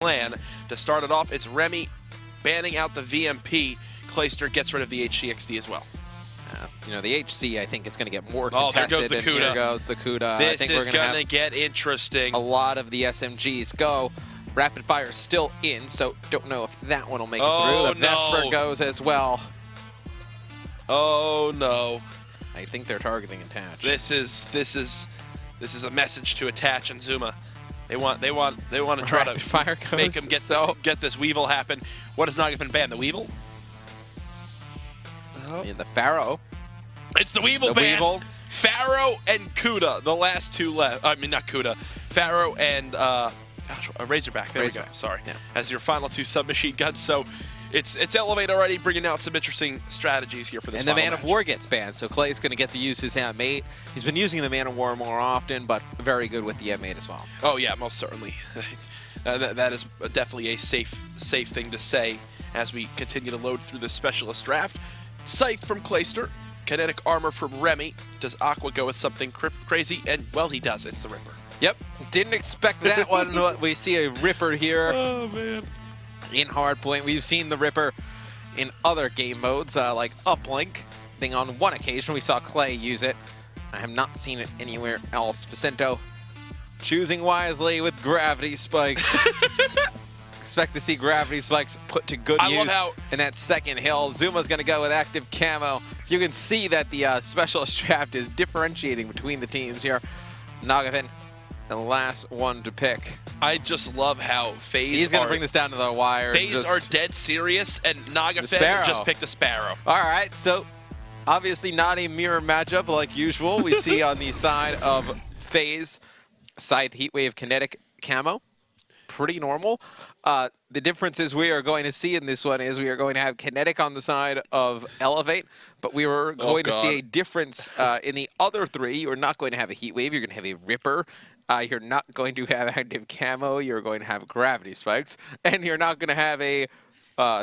plan. To start it off, it's Remy banning out the VMP. Clayster gets rid of the HCXD as well. You know, the HC, I think, is going to get more contested. Oh, there goes the CUDA. There goes the CUDA. This I think is going to get interesting. A lot of the SMGs go. Rapid Fire still in, so don't know if that one will make it through. The Vesper goes as well. Oh no! I think they're targeting Attach. This is a message to Attach and Zuma. They want to try Rapid to Fire make them get this Weevil happen. What has not been banned? The Weevil? Oh. And the Pharaoh. It's the Weevil ban. Weevil. Pharaoh and CUDA, the last two left. I mean, not CUDA. Pharaoh and Razorback. There we go. Sorry. Yeah. As your final two submachine guns. So it's eLevate already, bringing out some interesting strategies here for this. And the Man of War gets banned, so Clay's going to get to use his M8. He's been using the Man of War more often, but very good with the M8 as well. Oh yeah, most certainly. That is definitely a safe thing to say as we continue to load through the specialist draft. Scythe from Clayster, kinetic armor from Remy. Does Aqua go with something crazy? And well, he does. It's the Ripper. Yep, didn't expect that one. We see a Ripper here. Oh man. In Hardpoint, we've seen the Ripper in other game modes, like Uplink. I think on one occasion we saw Clay use it. I have not seen it anywhere else. Vicento choosing wisely with gravity spikes. Expect to see gravity spikes put to good use in that second hill. Zuma's going to go with active camo. You can see that the specialist draft is differentiating between the teams here. Nagavin, the last one to pick. I just love how FaZe He's going to bring this down to the wire. FaZe are dead serious, and Nagavin just picked a Sparrow. All right, so obviously not a mirror matchup like usual. We see on the side of FaZe, Scythe Heatwave Kinetic Camo. Pretty normal. The differences we are going to see in this one is we are going to have Kinetic on the side of eLevate, but we were going to see a difference in the other three. You're not going to have a Heatwave. You're going to have a Ripper. You're not going to have active camo. You're going to have gravity spikes. And you're not going to have a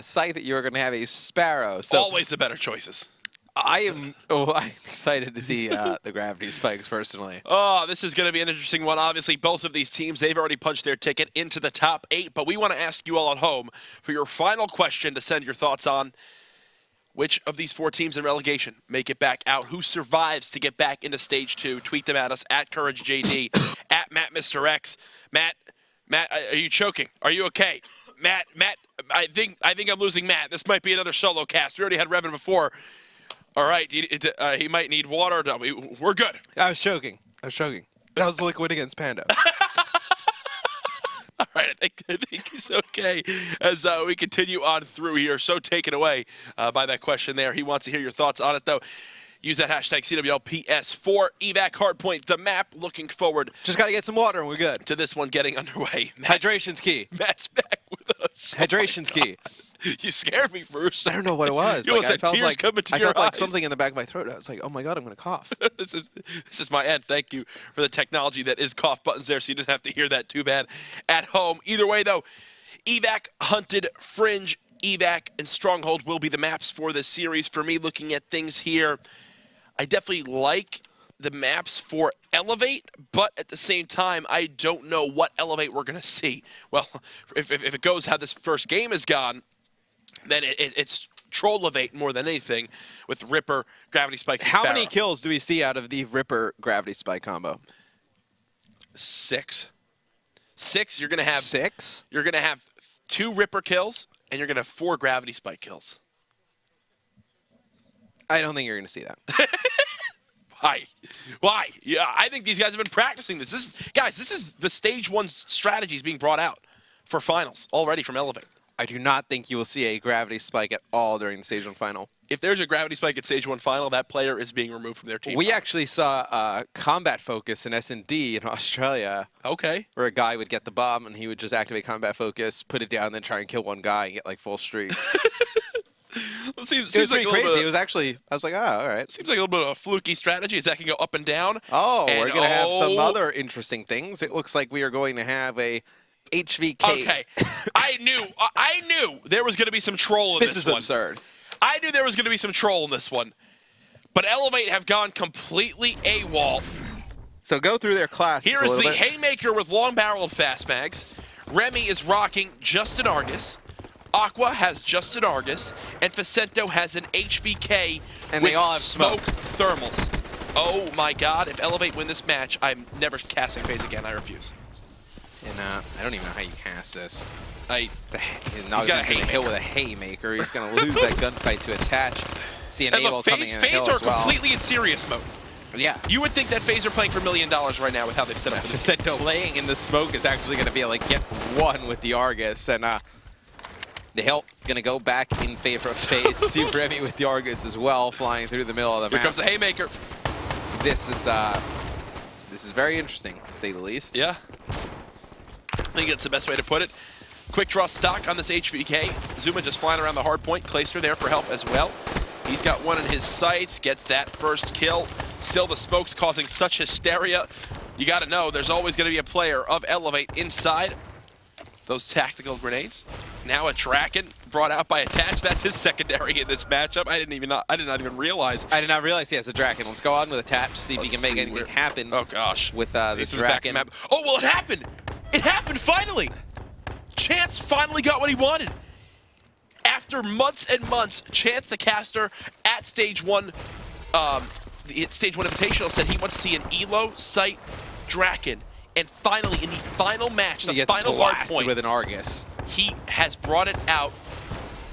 Scythe. You're going to have a Sparrow. So always the better choices. I'm excited to see the gravity spikes personally. Oh, this is going to be an interesting one. Obviously, both of these teams, they've already punched their ticket into the top 8, but we want to ask you all at home for your final question to send your thoughts on which of these 4 teams in relegation make it back out. Who survives to get back into Stage 2? Tweet them at us, at CourageJD, at MattMrX. Matt, are you choking? Are you okay? Matt, I think I'm losing Matt. This might be another solo cast. We already had Revan before. All right, he might need water. No, we're good. I was choking. That was liquid against Panda. All right, I think he's okay as we continue on through here. So taken away by that question there. He wants to hear your thoughts on it, though. Use that hashtag CWLPS4 evac hardpoint. The map. Looking forward. Just got to get some water and we're good. To this one getting underway. Hydration's key. Matt's back with us. Hydration's key. You scared me first. I don't know what it was. You almost had tears coming to your eyes. I felt like something in the back of my throat. I was like, oh my God, I'm going to cough. This is my end. Thank you for the technology that is cough buttons there so you didn't have to hear that too bad at home. Either way, though, evac, hunted, fringe, evac, and stronghold will be the maps for this series. For me, looking at things here, I definitely like the maps for eLevate, but at the same time, I don't know what eLevate we're going to see. Well, if it goes how this first game has gone, then it's Troll-Levate more than anything with Ripper, Gravity Spikes, and Sparrow. How many kills do we see out of the Ripper Gravity Spike combo? 6. 6, you're going to have... 6? You're going to have 2 Ripper kills, and you're going to have 4 Gravity Spike kills. I don't think you're going to see that. Why? Yeah, I think these guys have been practicing this. Guys, this is the Stage 1 strategies being brought out for finals already from eLevate. I do not think you will see a gravity spike at all during the Stage 1 final. If there's a gravity spike at Stage 1 final, that player is being removed from their team. We actually saw combat focus in S&D in Australia. Okay. Where a guy would get the bomb and he would just activate combat focus, put it down, then try and kill one guy and get like full streaks. It seems was like pretty crazy. It was actually, I was like, oh, all right. Seems like a little bit of a fluky strategy. Is that can go up and down? Oh, we're going to have some other interesting things. It looks like we are going to have a HVK. Okay. I knew there was going to be some troll in this one. This is absurd. I knew there was going to be some troll in this one. But eLevate have gone completely AWOL. So go through their classes. Here is the Haymaker with long barrel of fast mags. Remy is rocking just an Argus. Aqua has just an Argus, and Facento has an HVK And with they all have smoke. thermals. Oh my god, if eLevate win this match, I'm never casting FaZe again. I refuse. And I don't even know how you cast this. He's He's got a hit haymaker. with a haymaker. He's going to lose that gunfight to attach. See an And Able look, coming FaZe, in the hill FaZe are as well. completely in serious mode. Yeah. You would think that FaZe are playing for $1 million right now with how they've set up this. Facento laying in the smoke is actually going to be like get one with the Argus. And the help going to go back in favor of FaZe. See Remy with the Argus as well, flying through the middle of the Here map. comes the haymaker. This is very interesting, to say the least. Yeah. I think that's the best way to put it. Quick draw stock on this HVK. Zuma just flying around the hard point. Clayster there for help as well. He's got one in his sights, gets that first kill. Still the smoke's causing such hysteria. You gotta know, there's always gonna be a player of eLevate inside those tactical grenades. Now a Draken brought out by Attach. That's his secondary in this matchup. I did not even realize. I did not realize he has a Draken. Let's go on with Attach, see if he Let's can make see anything where- happen Oh gosh. with the He's in the back of the Draken. map. Oh, well, it happened! It happened finally! Chance finally got what he wanted. After months and months, Chance the caster at Stage 1, the Stage 1 Invitational said he wants to see an Elo Sight Draken. And finally, in the final match, He the gets final hard blasted point, with an Argus. he has brought it out.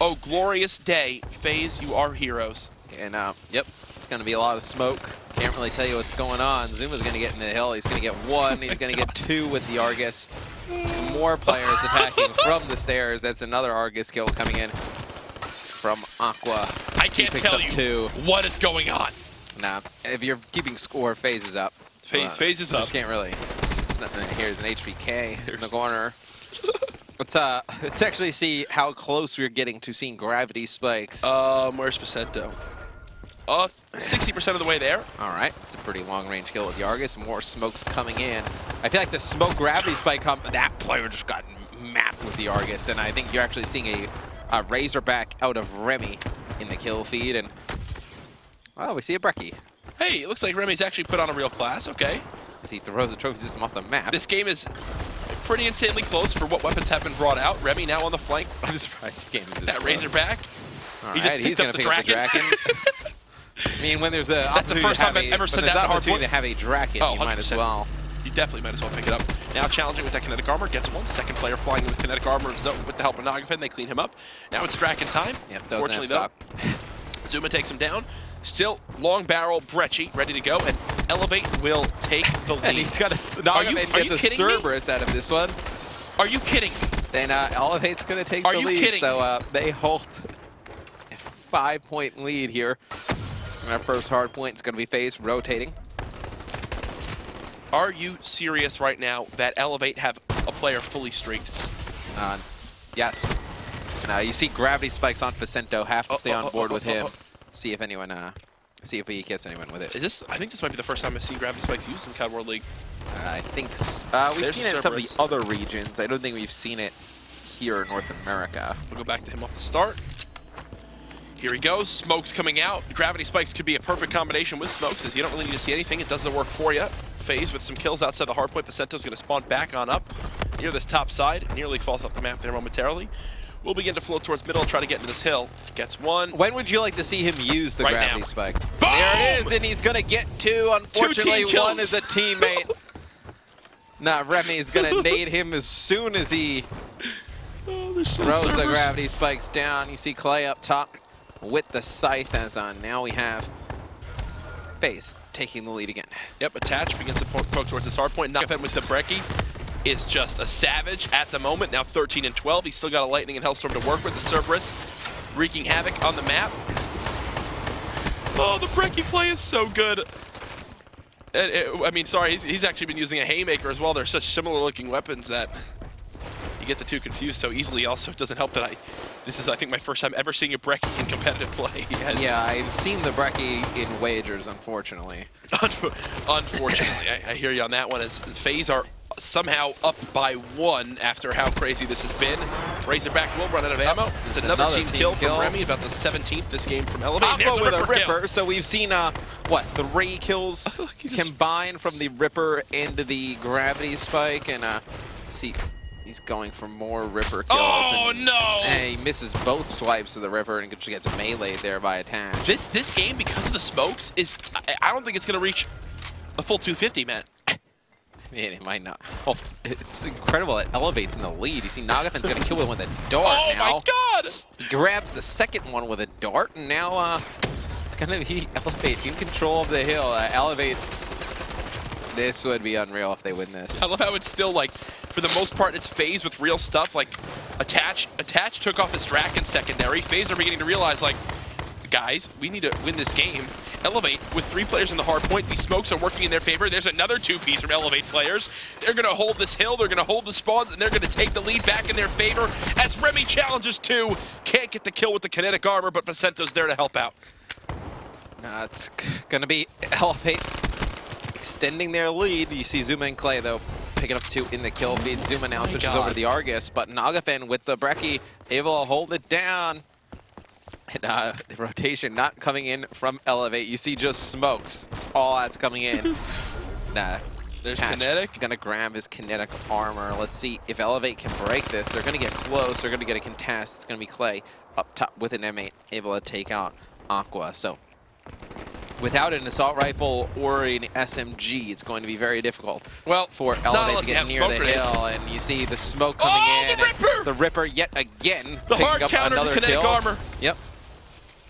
Oh, glorious day. FaZe, you are heroes. And yep, it's going to be a lot of smoke. Can't really tell you what's going on. Zuma's going to get in the hill. He's going to get one. He's going to get two with the Argus. Some more players attacking from the stairs. That's another Argus kill coming in from Aqua. I He can't picks tell up you two. what is going on. Nah, if you're keeping score, FaZe is up. FaZe is up. Just can't really. It's nothing. Here's an HVK in the corner. Let's actually see how close we're getting to seeing gravity spikes. Where's Facento? 60% of the way there. All right, it's a pretty long-range kill with the Argus. More smokes coming in. I feel like the smoke gravity spike that player just got mapped with the Argus, and I think you're actually seeing a Razorback out of Remy in the kill feed, and oh, we see a Brecci Hey, it looks like Remy's actually put on a real class. Okay. as he throws the trophy system off the map. This game is pretty insanely close for what weapons have been brought out. Remy now on the flank. I'm surprised this game is this That close. Razorback. All He just right, he's picked up gonna the pick up the Draken. Draken. I mean, when there's a That's the first time I've ever said that in a hard opportunity point. to have a Draken, Oh, you might as 100%. well. You definitely might as well pick it up. Now challenging with that kinetic armor. Gets one. Second player flying with kinetic armor of his own with the help of Nagafin. They clean him up. Now it's Draken time. Yep, doesn't Fortunately, have though, Zuma takes him down. Still long barrel Brecci ready to go, and eLevate will take the lead. And he's got a Are you Nagafin gets a kidding me? Cerberus out of this one. Are you kidding me? Then eLevate's going to take Are the you lead, kidding so they hold a 5-point lead here. And our first hard point is going to be FaZe rotating. Are you serious right now that eLevate have a player fully streaked? Yes. And you see gravity spikes on Facento. Have to stay on board with him. See if anyone, see if he gets anyone with it. Is this? I think this might be the first time I've seen gravity spikes used in COD World League. I think we've There's seen the it in some of Cerberus. the other regions. I don't think we've seen it here in North America. We'll go back to him off the start. Here he goes. Smoke's coming out. Gravity spikes could be a perfect combination with smokes, as you don't really need to see anything. It does the work for you. FaZe with some kills outside the hardpoint. Vicento's going to spawn back on up near this top side. Nearly falls off the map there momentarily. We'll begin to float towards middle, try to get into this hill. Gets one. When would you like to see him use the Right gravity now. spike? Boom! There it is, and he's going to get two. Unfortunately, team one kills. is a teammate. Nah, Remy is going to nade him as soon as he Oh, there's still throws the servers. gravity spikes down. You see Clay up top with the scythe as on. Now we have FaZe taking the lead again. Yep, Attach begins to poke towards this hard point. Nagafin with the Brecci is just a savage at the moment. Now 13 and 12. He's still got a Lightning and Hellstorm to work with. The Cerberus wreaking havoc on the map. Oh, the Brecci play is so good. I mean, sorry, he's actually been using a Haymaker as well. They're such similar looking weapons that you get the two confused so easily. Also, it doesn't help that this is, I think, my first time ever seeing a Brecci in competitive play. He has, Yeah, I've seen the Brecci in wagers, unfortunately. Unfortunately, I hear you on that one, as FaZe are somehow up by one after how crazy this has been. Razorback will run out of ammo. It's another team kill from Remy, about the 17th this game from eLevate. There's Aqua with a kill. Ripper, so we've seen, what, 3 kills He's just- combined from the Ripper into the gravity spike, and see He's going for more Ripper kills. Oh, and, no! And he misses both swipes of the Ripper and just gets meleeed there by Attach. This game, because of the smokes, is I don't think it's going to reach a full 250, man. Yeah, it might not. Oh, it's incredible that eLevate's in the lead. You see Nagafin's going to kill him with a dart Oh, now. my God! He grabs the second one with a dart, and now it's going to be eLevate in control of the hill. eLevate, this would be unreal if they win this. I love how it's still, like, for the most part, it's FaZe with real stuff. Like, Attach took off his Draken secondary. FaZe are beginning to realize, like, guys, we need to win this game. eLevate, with 3 players in the hard point, these smokes are working in their favor. There's another 2-piece from eLevate players. They're going to hold this hill, they're going to hold the spawns, and they're going to take the lead back in their favor as Remy challenges 2. Can't get the kill with the kinetic armor, but Vicento's there to help out. It's going to be eLevate extending their lead. You see Zuma and Clay, though, picking up 2 in the kill feed. Zuma now switches over to the Argus, but Nagafin with the Brecci able to hold it down. And the rotation not coming in from eLevate. You see just smokes. That's all that's coming in. There's Patch kinetic. Gonna grab his kinetic armor. Let's see if eLevate can break this. They're gonna get close. They're gonna get a contest. It's gonna be Clay up top with an M8, able to take out Aqua. So without an assault rifle or an SMG, it's going to be very difficult. Well, for eLevate to get near the hill, and you see the smoke coming in. The Ripper! The Ripper yet again. The picking hard up counter another to kinetic kill. armor. Yep.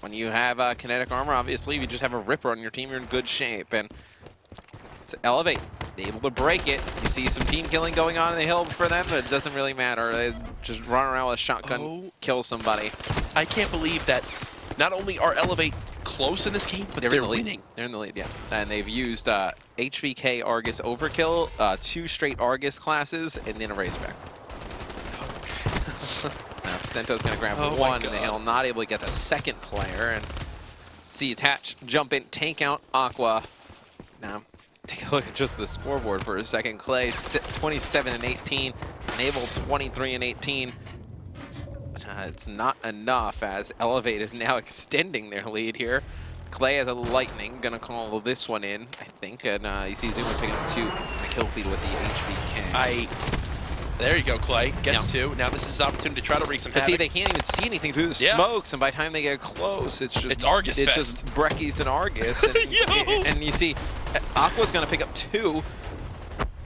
When you have kinetic armor, obviously, if you just have a Ripper on your team, you're in good shape. And it's eLevate, able to break it. You see some team killing going on in the hill for them, but it doesn't really matter. They just run around with a shotgun, kill somebody. I can't believe that not only are eLevate close in this game, but they're winning. They're in the lead, yeah. And they've used HVK Argus Overkill, 2 straight Argus classes, and then a Razorback. Now, Sento's going to grab 1 in the hill, not able to get the second player. And see Attach jump in, take out Aqua. Now, take a look at just the scoreboard for a second. Clay, 27 and 18. Naval, 23 and 18. But it's not enough as eLevate is now extending their lead here. Clay has a lightning, going to call this one in, I think. And you see Zuma picking up 2 in the kill feed with the HVK. There you go, Clay. Gets 2. Now this is his opportunity to try to wreak some havoc. See, they can't even see anything through the smokes, and by the time they get close, it's just Argus It's fest. just Breckies and Argus, and you see, Aqua's gonna pick up 2.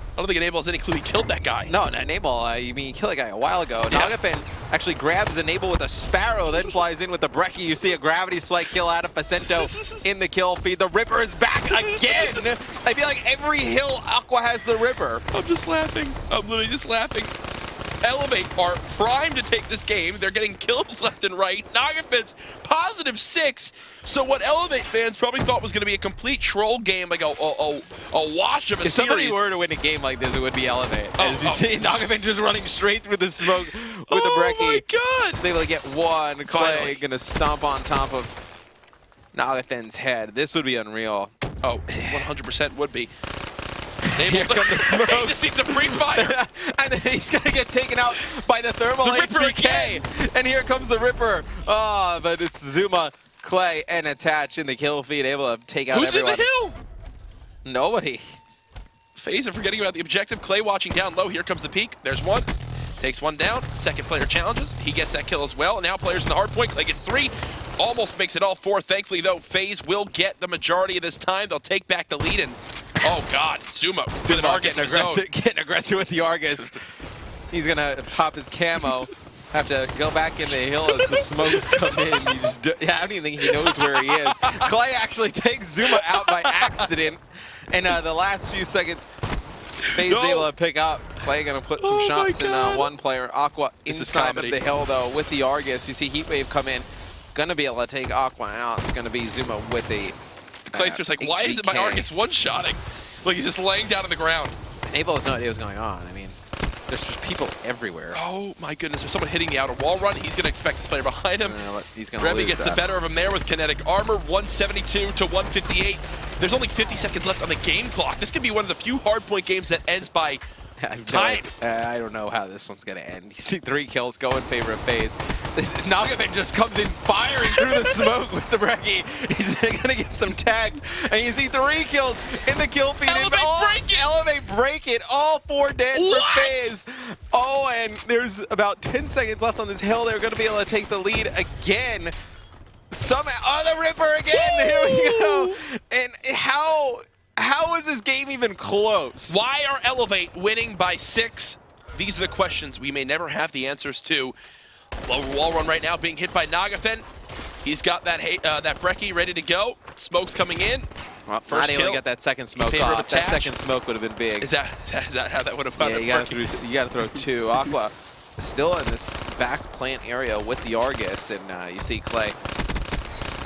I don't think Enable has any clue he killed that guy. No, Enable, you mean you killed a guy a while ago. Nagafin actually grabs Enable with a Sparrow, then flies in with the Brecci. You see a gravity strike kill out of Vicento in the kill feed. The Ripper is back again. I feel like every hill Aqua has the Ripper. I'm just laughing. I'm literally just laughing. eLevate are primed to take this game. They're getting kills left and right. Nagafin's +6. So what eLevate fans probably thought was going to be a complete troll game, like a wash of a If series. somebody were to win a game like this, it would be eLevate. As you see, Nagafin just running straight through the smoke with the Brecci. Oh my God! He's able to get 1. Clay Finally. gonna stomp on top of Nagafin's head. This would be unreal. Oh, 100% would be. Here come the smoke. He just needs a pre-fire. And then he's gonna get taken out by the thermal Ripper HVK. And here comes the Ripper. Oh, but it's Zuma, Clay, and Attach in the kill feed, able to take out everyone. Who's in the hill? Nobody. FaZe are forgetting about the objective. Clay watching down low. Here comes the peek. There's 1. Takes 1 down. Second player challenges. He gets that kill as well. Now players in the hard point. Clay gets 3. Almost makes it all 4. Thankfully, though, FaZe will get the majority of this time. They'll take back the lead. And oh God, Zuma with an Argus getting aggressive with the Argus. He's gonna pop his camo. Have to go back in the hill as the smokes come in. I don't even think he knows where he is. Clay actually takes Zuma out by accident. And the last few seconds, FaZe able to pick up. Clay gonna put some shots in 1 player. Aqua inside of the hill though with the Argus. You see Heatwave come in. Gonna be able to take Aqua out. It's gonna be Zuma with the Clayster's just like, why isn't my Argus one-shotting? Like he's just laying down on the ground. Enable has no idea what's going on. I mean, there's just people everywhere. Oh my goodness, there's someone hitting the outer wall run. He's gonna expect this player behind him. He's gonna Remy lose gets the better of him there with kinetic armor, 172 to 158. There's only 50 seconds left on the game clock. This could be one of the few hardpoint games that ends by I don't know how this one's going to end. You see 3 kills go in favor of FaZe. Nagavan just comes in firing through the smoke with the Brecci. He's going to get some tags. And you see 3 kills in the kill feed. eLevate break it. All 4 dead What? for FaZe. Oh, and there's about 10 seconds left on this hill. They're going to be able to take the lead again. Somehow, oh, the Ripper again. Woo! Here we go. And how is this game even close? Why are eLevate winning by 6? These are the questions we may never have the answers to. Lower wall run right now being hit by Nagafen. He's got that Brecci ready to go. Smoke's coming in. Well, First not able kill. to get that second smoke favor of off. the That Tash. second smoke would have been big. Is that how that would have gone? Yeah, you gotta throw 2. Aqua still in this back plant area with the Argus, and you see Clay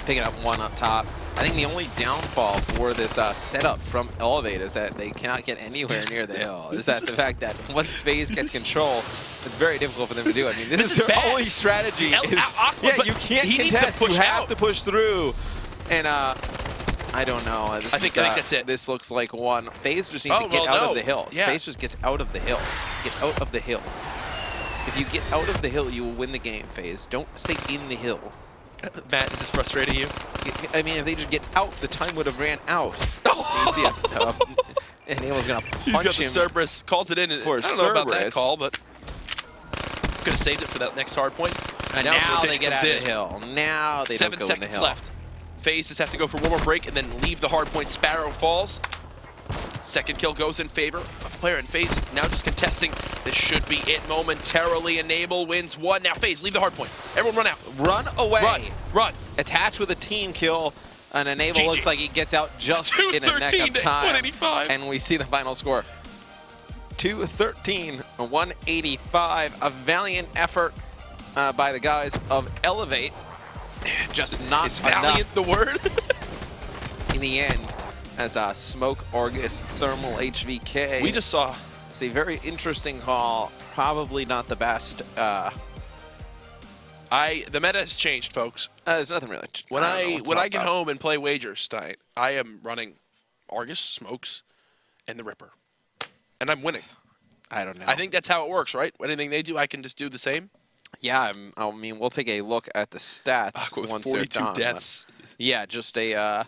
picking up 1 up top. I think the only downfall for this setup from eLevate is that they cannot get anywhere near the hill. Is that the fact that once FaZe gets control, it's very difficult for them to do it. I mean, this is their bad. only strategy. Aqua, Yeah, but you can't he needs to contest. You push have out. to push through. And I don't know. I think that's it. This looks like one. FaZe just needs to get out of the hill. Yeah. FaZe just gets out of the hill. Get out of the hill. If you get out of the hill, you will win the game, FaZe. Don't stay in the hill. Matt, is this frustrating you? I mean, if they just get out, the time would have ran out. You see it. Enamel's going to punch He's got the him. Cerberus, calls it in. And For I don't know about that Cerberus. call, but could have saved it for that next hard point. And now now rotation they get comes out in. of the hill. Now they 7 don't go in the seconds hill. left. FaZe just have to go for one more break and then leave the hard point. Sparrow falls. Second kill goes in favor of player, and FaZe now just contesting. This should be it momentarily. Enable wins 1. Now FaZe, leave the hard point. Everyone run out. Run away. Run. Attach with a team kill. And Enable GG. looks like he gets out just in a neck 213 of to time. 185. And we see the final score. 213, 185. A valiant effort by the guys of eLevate. Just not Is enough valiant the word? in the end. As Smoke, Argus, Thermal, HVK. We just saw. It's a very interesting call. Probably not the best. The meta has changed, folks. There's nothing really. When don't know I what to when talk I get about. home and play wagers tonight, I am running Argus, Smokes, and the Ripper, and I'm winning. I don't know. I think that's how it works, right? Anything they do, I can just do the same. Yeah, I mean, we'll take a look at the stats Aqua with once 42 they're done. deaths. Yeah, just a an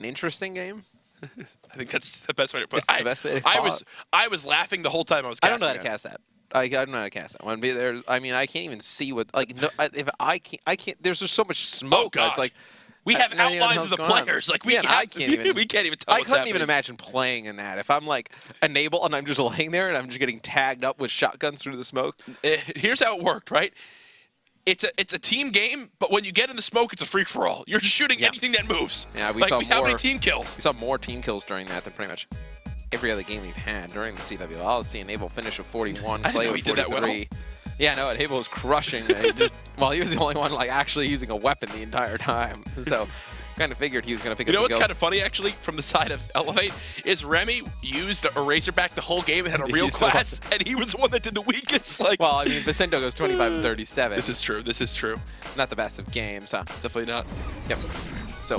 interesting game. I think that's the best way to put it. It's the best way to call it. I was laughing the whole time I was I casting. don't know how to cast that. I don't know how to cast that one. I mean, I can't even see what no. If I can't. There's just so much smoke. Oh, God. It's like We have not even outlines of the what's going on. players. Like we Yeah, can't, I can't even. we can't even tell I what's couldn't even happening. imagine playing in that. If I'm like Enable and I'm just laying there and I'm just getting tagged up with shotguns through the smoke. Here's how it worked, right? It's a team game, but when you get in the smoke, it's a free for all. You're just shooting anything that moves. Yeah, we like, saw how many more- team kills? We saw more team kills during that than pretty much every other game we've had during the CWL. See Enable finish with 41, I didn't play know with he did that 43. Yeah, no, Enable was crushing. Well, he was the only one like actually using a weapon the entire time. So kind of figured he was going to pick You up know the what's go. kind of funny, actually, from the side of eLevate, is Remy used a Razorback the whole game and had a real He's the class, and he was the one that did the weakest. Like, Well, I mean, Vicento goes 25 and 37. this is true. This is true. Not the best of games. Definitely not. Yep. So,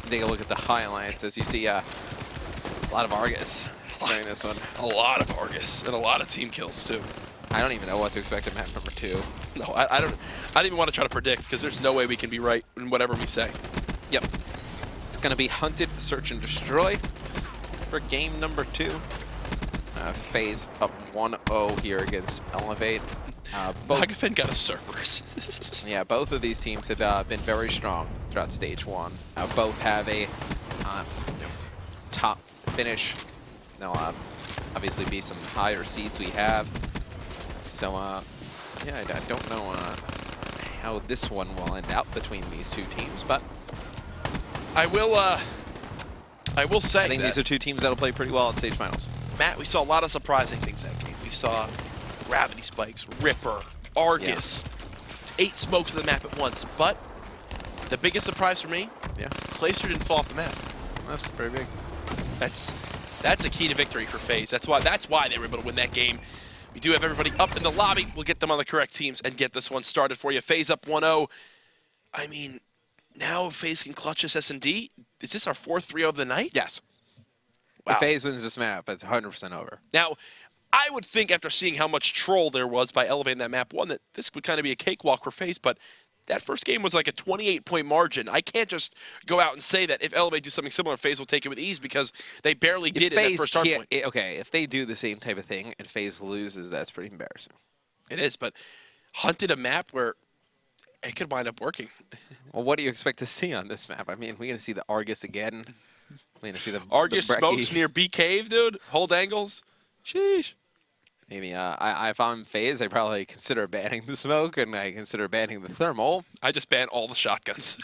take a look at the highlights as you see a lot of Argus during this one. A lot of Argus and a lot of team kills too. I don't even know what to expect in map number 2. No, I don't even want to try to predict because there's no way we can be right in whatever we say. Yep. It's going to be Hunted, Search, and Destroy for game number 2. FaZe up 1-0 here against eLevate. Both, Nagafen got a Cerberus. yeah, both of these teams have been very strong throughout stage 1. Both have a top finish. There'll obviously be some higher seeds we have. So, yeah, I don't know how this one will end up between these two teams, but I will say I think that, these are two teams that'll play pretty well at stage finals. Matt, we saw a lot of surprising things that game. We saw gravity spikes, Ripper, Argus, 8 smokes of the map at once. But the biggest surprise for me, Yeah, Clayster didn't fall off the map. that's pretty big. That's a key to victory for FaZe. That's why they were able to win that game. We do have everybody up in the lobby. We'll get them on the correct teams and get this one started for you. FaZe up 1-0. I mean, now FaZe can clutch this S&D. Is this our 4th 3-0 of the night? Yes. Wow. If FaZe wins this map, it's 100% over. Now, I would think after seeing how much troll there was by elevating that map one that this would kind of be a cakewalk for FaZe, but that first game was like a 28-point margin. I can't just go out and say that if eLevate do something similar, FaZe will take it with ease because they barely did in that first start point. Okay, if they do the same type of thing and FaZe loses, that's pretty embarrassing. It is, but hunted a map where it could wind up working. Well, what do you expect to see on this map? I mean, we're going to see the Argus again. We're going to see the Argus the Brecci. smokes near B cave, dude. Hold angles. Sheesh. Maybe if I'm FaZe, I probably consider banning the smoke and I consider banning the thermal. I just ban all the shotguns.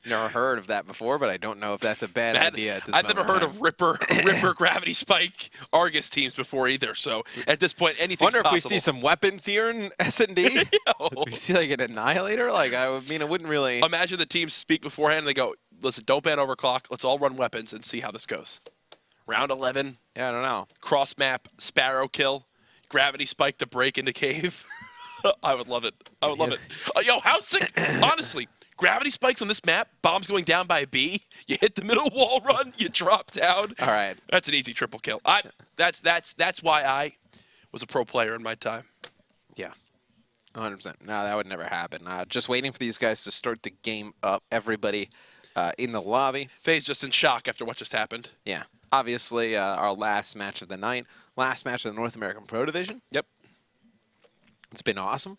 Never heard of that before, but I don't know if that's a bad idea at this I've moment never heard in of Ripper, Gravity Spike, Argus teams before either. So at this point, anything's Wonder if possible. we see some weapons here in S&D. Yo. We see like an Annihilator. Like I mean, it wouldn't really. Imagine the teams speak beforehand and they go, "Listen, don't ban overclock. Let's all run weapons and see how this goes." Round 11, Yeah, I don't know. cross map, Sparrow kill, Gravity Spike to break into cave. I would love it. I would love it. Yo, how sick? Honestly. Gravity spikes on this map, bombs going down by a B, you hit the middle wall run, you drop down. All right. That's an easy triple kill. That's why I was a pro player in my time. Yeah. 100%. No, that would never happen. Just waiting for these guys to start the game up. Everybody in the lobby. FaZe just in shock after what just happened. Yeah. Obviously, our last match of the night. Last match of the North American Pro Division. Yep. It's been awesome.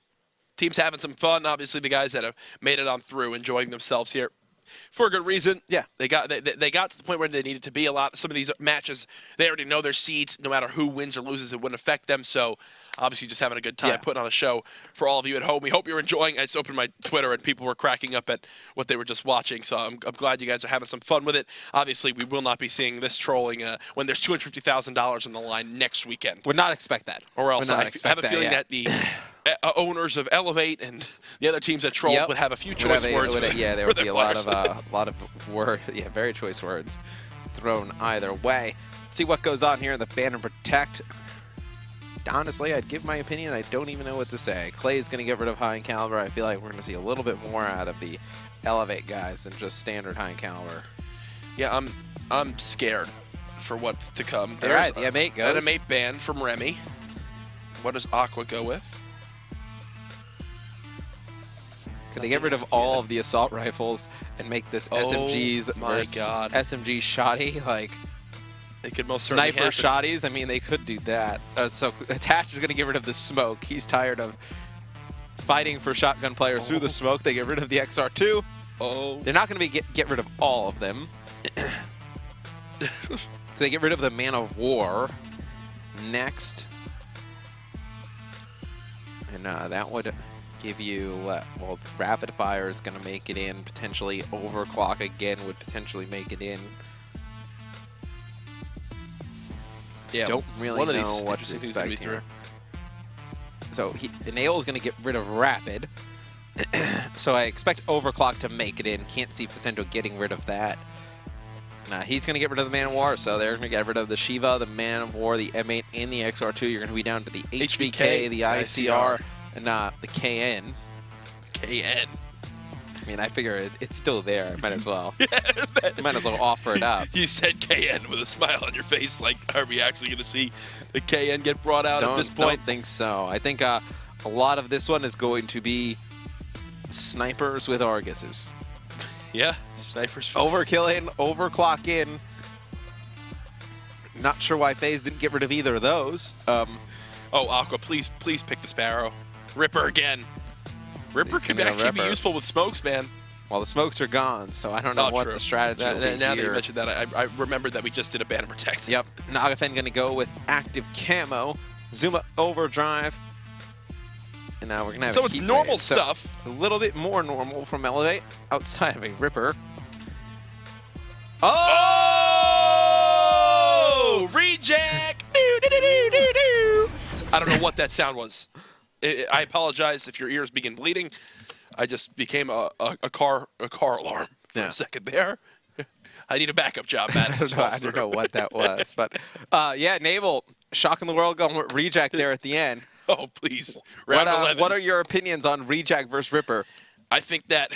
Team's having some fun. Obviously, the guys that have made it on through, enjoying themselves here for a good reason. Yeah. They got to the point where they needed to be. Some of these matches, they already know their seeds. No matter who wins or loses, it wouldn't affect them. So, obviously, just having a good time, putting on a show for all of you at home. We hope you're enjoying. I just opened my Twitter, and people were cracking up at what they were just watching. So, I'm glad you guys are having some fun with it. Obviously, we will not be seeing this trolling when there's $250,000 on the line next weekend. Would not expect that. Or else I have a feeling that that the owners of eLevate and the other teams that troll would have a few choice words. There would be a lot of words. Yeah, very choice words thrown either way. Let's see what goes on here in the ban and protect. Honestly, I'd give my opinion. I don't even know what to say. Clay's going to get rid of high caliber. I feel like we're going to see a little bit more out of the eLevate guys than just standard high caliber. Yeah, I'm scared for what's to come. All right, the M8 goes. An M8 ban from Remy. What does Aqua go with? Could they get rid of all of the assault rifles and make this SMGs versus SMG shoddy? Like, they could most sniper shotties? I mean, they could do that. So Attach is going to get rid of the smoke. He's tired of fighting for shotgun players through the smoke. They get rid of the XR2. They're not going to get rid of all of them. So they get rid of the Man of War next. And that would give you, well, rapid fire is going to make it in. Potentially overclock again would potentially make it in. Yeah, don't really know what to expect here. So Nail is going to get rid of rapid. So I expect overclock to make it in. Can't see Facendo getting rid of that. He's going to get rid of the Man of War, so they're going to get rid of the Shiva, the Man of War, the M8, and the XR2. You're going to be down to the HVK, the ICR, and the KN. KN. I mean, I figure it's still there. Might as well. Might as well offer it up. You said KN with a smile on your face. Like, are we actually going to see the KN get brought out at this point? Don't think so. I think a lot of this one is going to be snipers with Arguses. Yeah, snipers. Overkill in, overclock in. Not sure why FaZe didn't get rid of either of those. Oh, Aqua, please pick the Sparrow. Ripper again. Ripper could actually be useful with smokes, man. Well, the smokes are gone, so I don't know what the strategy will be now here. that you mentioned that, I remembered that we just did a ban and protect. Yep. Nagafen going to go with active camo. Zuma overdrive. And now we're going to have so it's normal stuff. A little bit more normal from eLevate outside of a Ripper. Oh! Reject! I don't know what that sound was. I apologize if your ears begin bleeding. I just became a car alarm for a second there. I need a backup job, Matt. I don't know what that was. But, yeah, Naval, shocking the world, going with Reject there at the end. Oh, please. Round 11. What are your opinions on Reject versus Ripper? I think that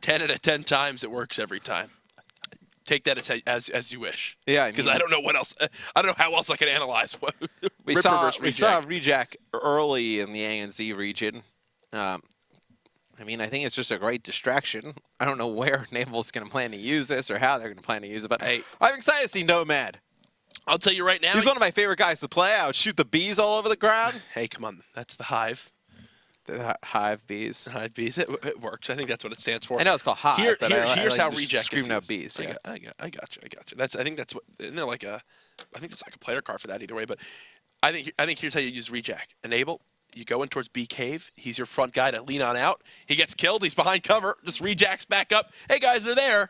10 out of 10 times it works every time. take that as you wish. Yeah, I because mean- I don't know what else. I don't know how else I can analyze what We Ripper saw versus we saw Reject. Reject early in the ANZ region. I mean, I think it's just a great distraction. I don't know where Naval's going to plan to use this or how they're going to plan to use it, but Hey. I'm excited to see Nomad. I'll tell you right now. He's one of my favorite guys to play. I would shoot the bees all over the ground. Hey, come on, that's the Hive. The hive bees. Hive bees. It works. I think that's what it stands for. I know it's called hive, but here's I how like just Reject screaming out gets bees. used. Yeah. I got you. I think that's what. Isn't there like a? I think it's like a player card for that either way. But I think here's how you use Reject. Enable. You go in towards B cave. He's your front guy to lean on out. He gets killed. He's behind cover. Just rejacks back up. Hey guys, they're there.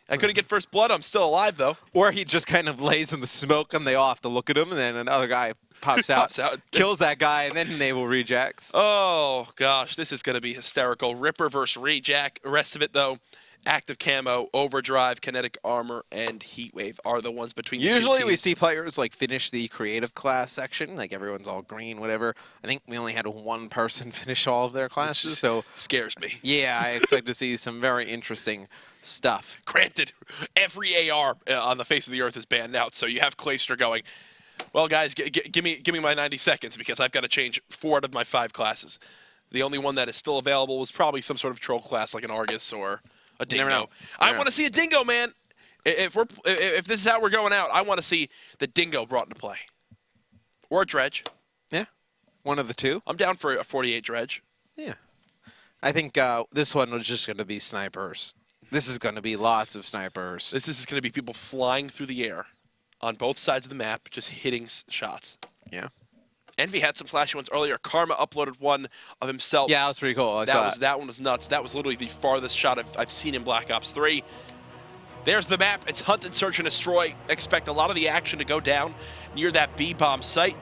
I couldn't get first blood. I'm still alive though. Or he just kind of lays in the smoke and they all have to look at him, and then another guy pops out, Pops out. kills that guy, and then Naval rejects. Oh gosh, this is gonna be hysterical. Ripper versus Rejack. The rest of it though, active camo, overdrive, kinetic armor, and heatwave are the ones between. the two Usually we teams. see players like finish the creative class section, like everyone's all green, whatever. I think we only had one person finish all of their classes, so Scares me. yeah, I expect to see some very interesting stuff. Granted, every AR on the face of the earth is banned out, so you have Clayster going, well, guys, give me my 90 seconds because I've got to change 4 out of my 5 classes. The only one that is still available was probably some sort of troll class like an Argus or a Dingo. never know. I Never want know. to see a Dingo, man. If this is how we're going out, I want to see the Dingo brought into play. Or a Dredge. Yeah, one of the two. I'm down for a 48 Dredge. Yeah, I think this one was just going to be snipers. This is going to be lots of snipers. This is going to be people flying through the air on both sides of the map, just hitting shots. Yeah, Envy had some flashy ones earlier. Karma uploaded one of himself. yeah, that was pretty cool. That one was nuts. That was literally the farthest shot I've seen in Black Ops 3. There's the map. It's hunt and search and destroy. Expect a lot of the action to go down near that B-bomb site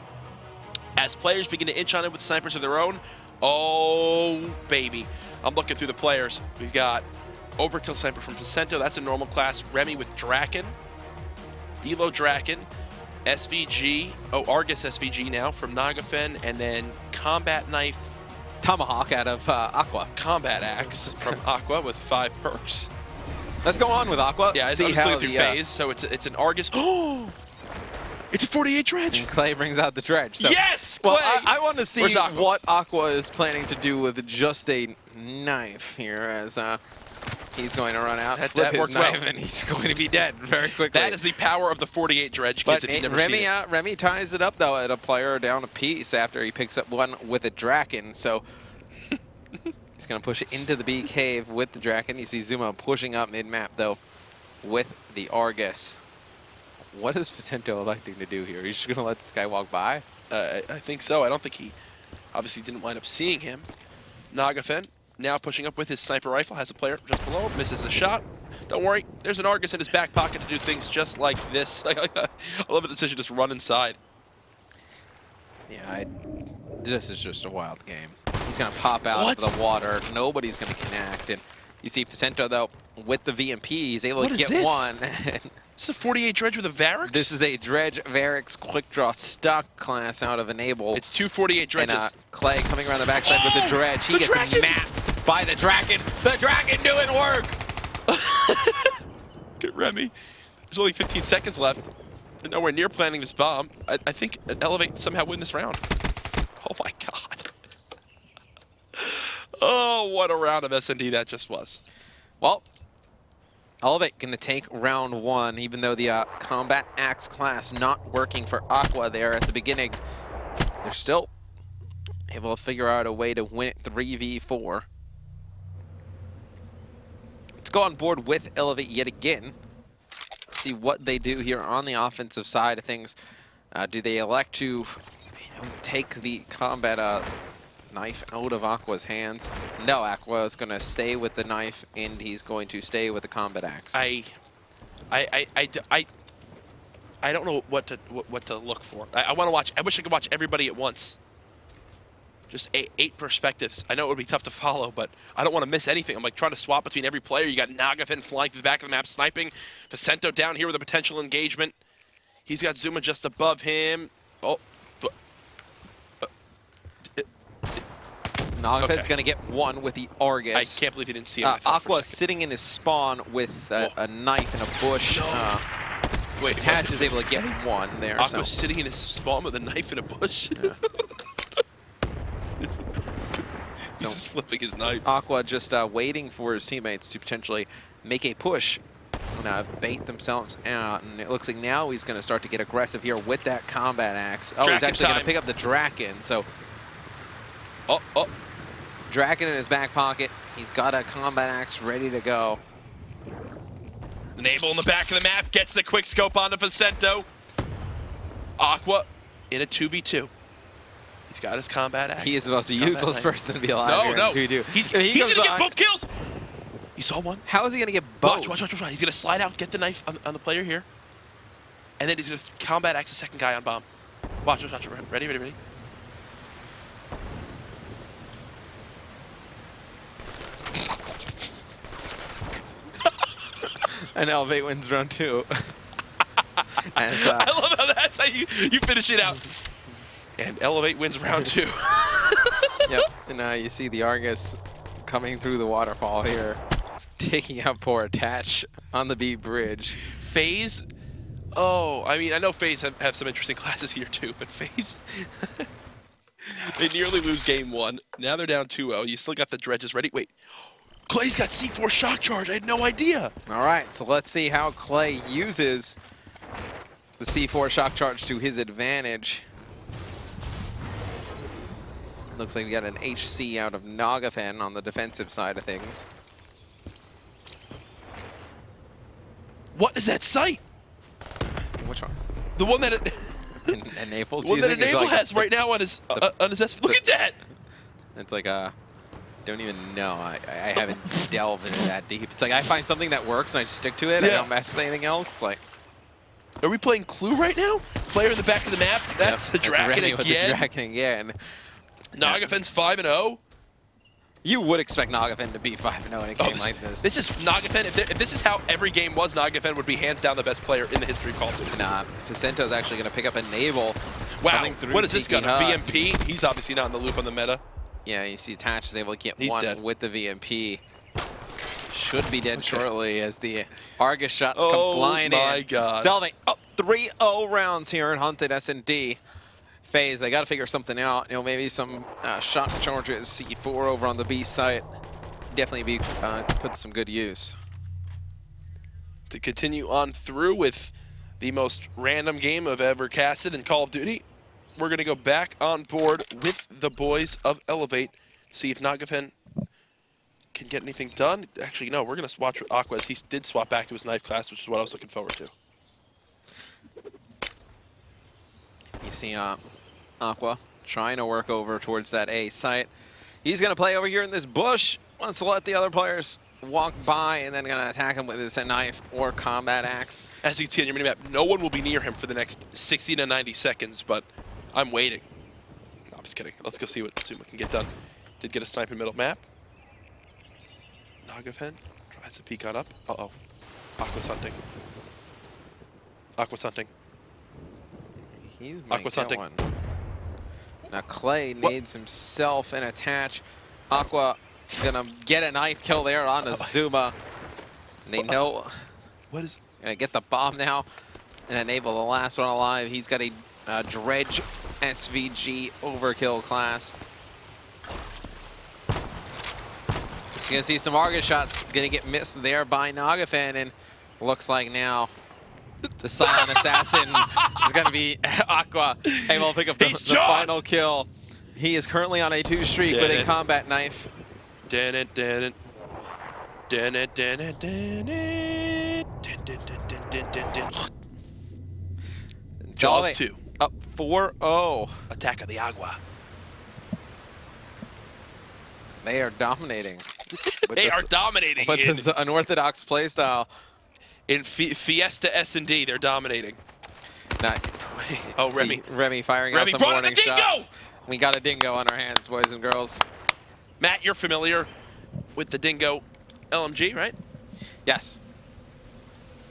as players begin to inch on it with snipers of their own. Oh, baby. I'm looking through the players. We've got Overkill Sniper from Vicento. That's a normal class. Remy with Draken. Belo Draken. SVG. Oh, Argus SVG now from Nagafen. And then Combat Knife. Tomahawk out of Aqua. Combat Axe from Aqua with 5 perks. Let's go on with Aqua. Yeah, see I'm how just looking through FaZe, so it's an Argus. Oh, it's a 48 Dredge. and Clay brings out the dredge. So, Yes, Clay. well, I want to see Where's Aqua? what Aqua is planning to do with just a knife here, as he's going to run out, flip That his worked knife, well. and he's going to be dead very quickly. That is the power of the 48 Dredge, But kids, if you've never seen it. Remy ties it up, though, at a player down a piece after he picks up one with a Draken. So he's going to push it into the B cave with the Draken. You see Zuma pushing up mid-map, though, with the Argus. What is Vicento electing to do here? He's just going to let this guy walk by? I think so. I don't think he obviously didn't wind up seeing him. Nagafen now pushing up with his sniper rifle, has a player just below, misses the shot. Don't worry, there's an Argus in his back pocket to do things just like this. I love the decision to just run inside. Yeah, this is just a wild game. He's going to pop out of the water. Nobody's going to connect. And you see Vicento, though, with the VMP, he's able What to is get this? one. This is a 48 Dredge with a Varix? This is a Dredge Varix quick draw stock class out of Enable. It's 2 48 and Dredges. Clay coming around the backside with the Dredge. He the gets Draken! mapped by the Draken. The Draken doing work! Good Remy. There's only 15 seconds left. They're nowhere near planning this bomb. I think an eLevate somehow win this round. Oh my god. Oh, what a round of S&D that just was. Well, eLevate going to take round 1, even though the Combat Axe class not working for Aqua there at the beginning. They're still able to figure out a way to win it 3v4. Let's go on board with eLevate yet again. See what they do here on the offensive side of things. Do they elect to take the combat knife out of Aqua's hands? No, Aqua is going to stay with the knife, and he's going to stay with the combat axe. I don't know what to look for. I want to watch. I wish I could watch everybody at once. Just 8 perspectives. I know it would be tough to follow, but I don't want to miss anything. I'm like trying to swap between every player. You got Nagafen flying through the back of the map, sniping. Vicento down here with a potential engagement. He's got Zuma just above him. Oh. Nogafen's going to get one with the Argus. I can't believe he didn't see him. Aqua sitting in his spawn with a knife and a bush. No. Wait, Attach is able to get one there. Aqua's sitting in his spawn with a knife and a bush. Yeah. He's just flipping his knife. Aqua just waiting for his teammates to potentially make a push and bait themselves out. And it looks like now he's going to start to get aggressive here with that combat axe. Oh, he's actually going to pick up the Draken. So, Draken in his back pocket. He's got a combat axe ready to go. Enable in the back of the map gets the quick scope onto Facento. Aqua in a 2v2. He's got his combat axe. He is the most useless person to be alive. No. Here. He's going to get both kills. You saw one? How is he going to get both? Watch. He's going to slide out, get the knife on the player here. And then he's going to combat axe the second guy on bomb. Watch. Ready. And eLevate wins round 2. As, I love how that's how you finish it out. And eLevate wins round 2. Yep, and you see the Argus coming through the waterfall here, taking out poor Attach on the B bridge. FaZe, I mean, I know FaZe have some interesting classes here too, but FaZe, they nearly lose game 1. Now they're down 2-0. You still got the dredges ready. Wait, Clay's got C4 shock charge. I had no idea. All right, so let's see how Clay uses the C4 shock charge to his advantage. Looks like we got an HC out of Nagafen on the defensive side of things. What is that sight? Which one? The one that Enable's the one that using is Enable like has right now on his S. Look at that! It's like don't even know. I haven't delved into that deep. It's like I find something that works and I just stick to it. I don't mess with anything else. It's like, are we playing Clue right now? Player in the back of the map. That's the Draken Remy with the Draken again. Nagafen's 5-0. You would expect Nagafen to be 5-0 in a game like this. This is Nagafen. If this is how every game was, Nagafen would be hands down the best player in the history of Call of Duty. Nah, Facento's actually going to pick up Enable. Wow, what is this gun? A VMP? He's obviously not in the loop on the meta. Yeah, you see Attach is able to get He's one dead. with the VMP. Should be dead shortly as the Argus shots come flying in. Oh my god. eLevate up 3-0 rounds here in Hunted S&D. FaZe, they got to figure something out. You know, maybe some shock charges, C4 over on the B site. Definitely be put to some good use. To continue on through with the most random game I've ever casted in Call of Duty, we're going to go back on board with the boys of eLevate, see if Nagafen can get anything done. Actually, no, we're going to watch with Aqua as he did swap back to his knife class, which is what I was looking forward to. You see Aqua trying to work over towards that A site. He's going to play over here in this bush. Wants to let the other players walk by and then going to attack him with his knife or combat axe. As you can see on your minimap, no one will be near him for the next 60 to 90 seconds, but I'm waiting. No, I'm just kidding. Let's go see what Zuma can get done. Did get a sniper middle map. Nagafen tries to peek on up. Uh-oh. Aqua's hunting. Aqua's hunting. Aqua's hunting. One. Now Clay needs himself an Attach. Aqua gonna get a knife kill there on a Zuma. And they know. What is? Gonna get the bomb now and enable the last one alive. He's got a Dredge SVG overkill class. He's gonna see some Argus shots. Gonna get missed there by Nagafen, and looks like now the silent assassin is going to be Aqua, able to pick up the final kill. He is currently on a 2 streak with a combat knife. Jaws 2. Up 4-0. Attack of the Agua. They are dominating. They are dominating. With this unorthodox playstyle. In Fiesta S&D, they're dominating. Oh, Remy. Remy firing out some warning shots. We got a dingo on our hands, boys and girls. Matt, you're familiar with the dingo LMG, right? Yes.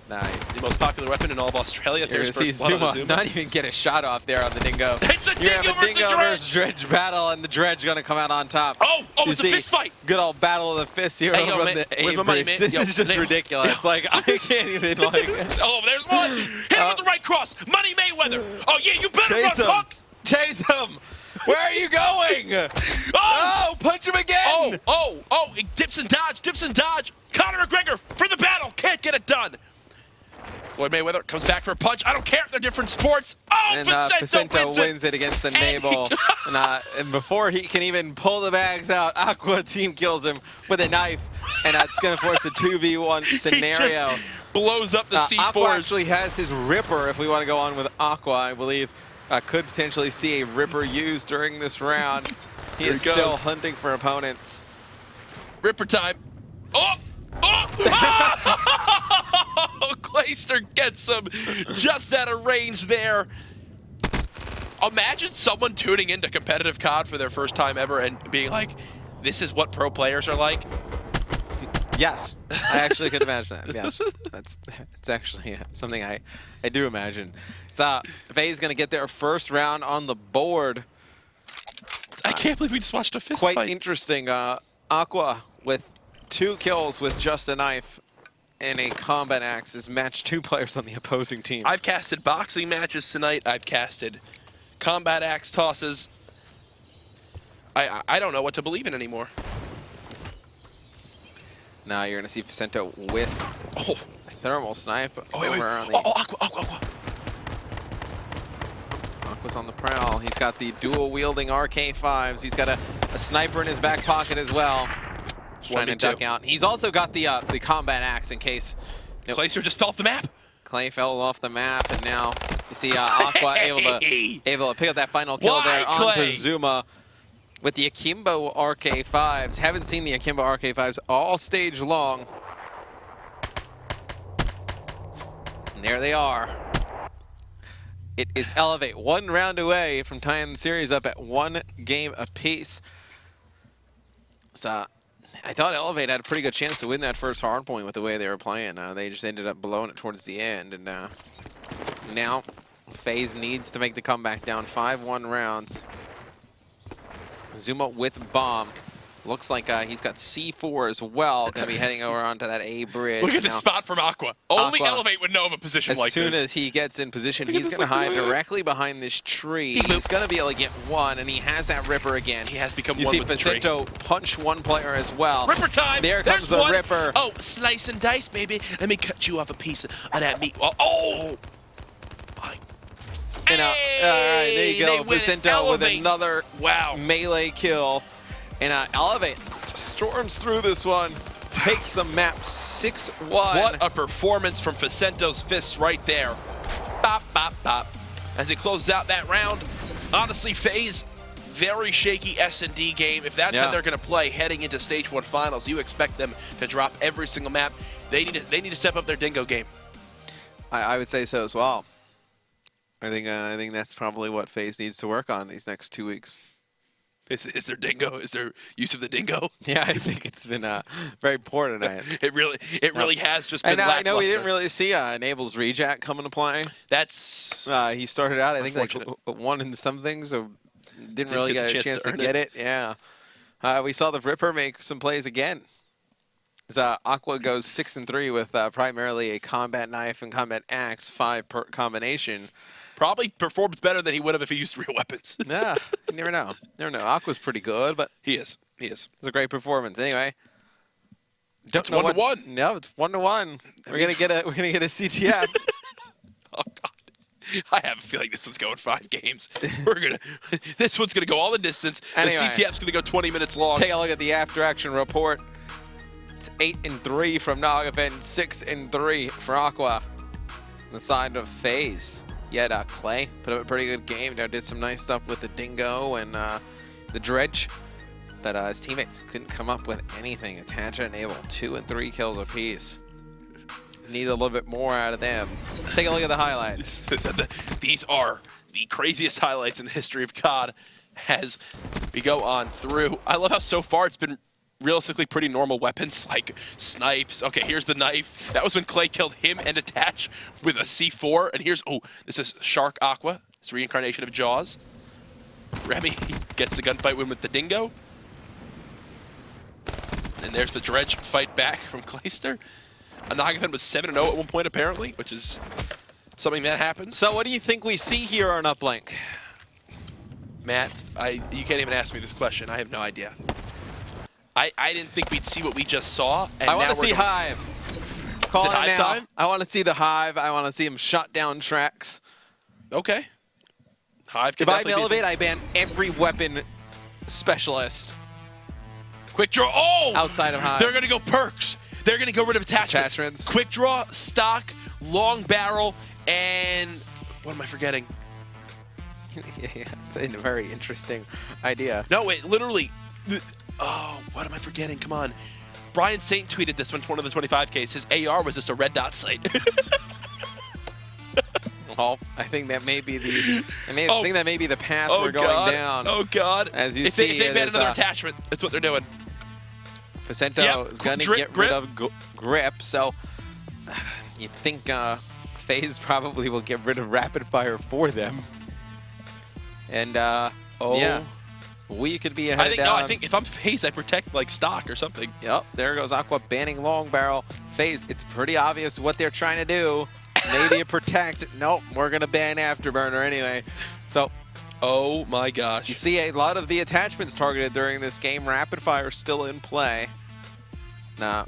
Nah, The most popular weapon in all of Australia. you're There's gonna see first blood on Zuma the not even get a shot off there on the Dingo. It's the You have Dingo a versus Dingo Dredge. versus Dredge battle, and the Dredge gonna come out on top. Oh, You it's a see fist fight. Good old battle of the fists here Hey, yo, over man, the where's A my money, bridge. man? This Yo, is just they- ridiculous. Like, I can't even, like... Oh, there's one. Hit him with the right cross. Money Mayweather. Oh, yeah, you better run, Chase him! punk. Chase him! Where are you going? Oh, punch him again! He dips and dodge. Conor McGregor for the battle. Can't get it done. Floyd Mayweather comes back for a punch. I don't care if they're different sports. Oh, And Facento wins it against the navel. And before he can even pull the bags out, Aqua team kills him with a knife. And it's going to force a 2v1 scenario. He just blows up the C4s. Aqua actually has his Ripper, if we want to go on with Aqua, I believe. Could potentially see a Ripper used during this round. He Here is he still goes. hunting for opponents. Ripper time. Oh! Clayster gets him just out of range there. Imagine someone tuning into competitive COD for their first time ever and being like, this is what pro players are like. Yes, I actually could imagine that. Yes, that's actually something I do imagine. So FaZe going to get their first round on the board. I can't believe we just watched a fist Quite fight. interesting. Aqua with 2 kills with just a knife and a combat axe has matched 2 players on the opposing team. I've casted boxing matches tonight. I've casted combat axe tosses. I don't know what to believe in anymore. Now you're going to see Facento with Oh, a thermal snipe wait. over on the... Aqua. Aqua's on the prowl. He's got the dual-wielding RK5s. He's got a sniper in his back pocket as well. Just trying to 1v2. duck out. He's also got the combat axe in case Clayster just fell off the map. Clay fell off the map, and now you see Aqua able to pick up that final kill Why, there onto Clay? Zuma with the Akimbo RK5s. Haven't seen the Akimbo RK5s all stage long. And there they are. It is eLevate, 1 round away from tying the series up at 1 game apiece. So I thought eLevate had a pretty good chance to win that first hardpoint with the way they were playing. They just ended up blowing it towards the end. And now FaZe needs to make the comeback down 5-1 rounds. Zuma with bomb. Looks like he's got C4 as well. Going to be heading over onto that A bridge. Look at the Now, spot from Aqua. Only Aqua, eLevate would know of a position like as soon this. as he gets in position, Look at he's this, going to look, hide look, look. directly behind this tree. He He's moved. going to be able to get 1, and he has that Ripper again. He has become You one see with the tree. Facento punch 1 player as well. Ripper time. There There's comes the one. Ripper. Oh, slice and dice, baby. Let me cut you off a piece of that meat. Oh. My. And, all right, there you They go. win it. Vicento with eLevate. another Wow. melee kill. And eLevate storms through this one, takes the map 6-1. What a performance from Facento's fists right there. Bop, bop, bop. As he closes out that round, honestly, FaZe, very shaky S&D game. If that's how they're going to play heading into Stage 1 finals, you expect them to drop every single map. They need to step up their Dingo game. I would say so as well. I think that's probably what FaZe needs to work on these next 2 weeks. Is there Dingo? Is there use of the Dingo? Yeah, I think it's been very poor tonight. It really has just been And I know we lackluster. didn't really see Enable's Rejack come into play. That's He started out, I think, like Unfortunate. 1 in some things, so didn't really get get the a chance to earn get it. Yeah. We saw the Ripper make some plays again. As Aqua goes 6-3 with primarily a combat knife and combat axe 5 per combination. probably performs better than he would have if he used real weapons. Yeah, you never know. Never know. Aqua's pretty good, but He is. it's a great performance. Anyway, don't It's know 1-1. No, it's 1-1. We're gonna get a CTF. Oh God. I have a feeling this one's going 5 games. This one's gonna go all the distance. Anyway. The CTF's gonna go 20 minutes long. Take a look at the after action report. It's 8-3 from Nagafen, 6-3 for Aqua. On the side of FaZe. Yet Clay put up a pretty good game. Did some nice stuff with the Dingo and the Dredge. But his teammates couldn't come up with anything. Attach and Enable, 2 and 3 kills apiece. Need a little bit more out of them. Let's take a look at the highlights. These are the craziest highlights in the history of COD as we go on through. I love how so far it's been realistically pretty normal weapons like snipes. Okay, here's the knife. That was when Clay killed him and Attach with a C4. And here's, oh, this is Shark Aqua. It's reincarnation of Jaws. Remy gets the gunfight win with the Dingo. And there's the Dredge fight back from Clayster. Nagafen was 7-0 at one point apparently, which is something that happens. So what do you think we see here on Uplink? Matt, you can't even ask me this question. I have no idea. I didn't think we'd see what we just saw. And I want to see gonna... Hive. Call it Hive now. time? I want to see the Hive. I want to see him shut down tracks. Okay. Hive can If I definitely eLevate, I ban every weapon specialist Quick draw. Oh! outside of Hive. They're going to go perks. They're going to get rid of attachments. Quick draw, stock, long barrel, and what am I forgetting? Yeah, it's a very interesting idea. No, wait, literally. Oh, what am I forgetting? Come on. Brian Saint tweeted this one of the 25Ks. His AR was just a red dot sight. Well, I think that may be the. I think that may be the path we're going God. down. Oh God! As you if see, they ban another attachment, that's what they're doing. Facento is going to get rid of grip, so you think FaZe probably will get rid of rapid fire for them. And yeah, we could be ahead. I think if I'm FaZe, I protect like stock or something. Yep, there goes Aqua banning long barrel. FaZe, it's pretty obvious what they're trying to do. Maybe a protect. Nope, we're gonna ban afterburner anyway. So, oh my gosh! you see a lot of the attachments targeted during this game. Rapid fire still in play. Nah.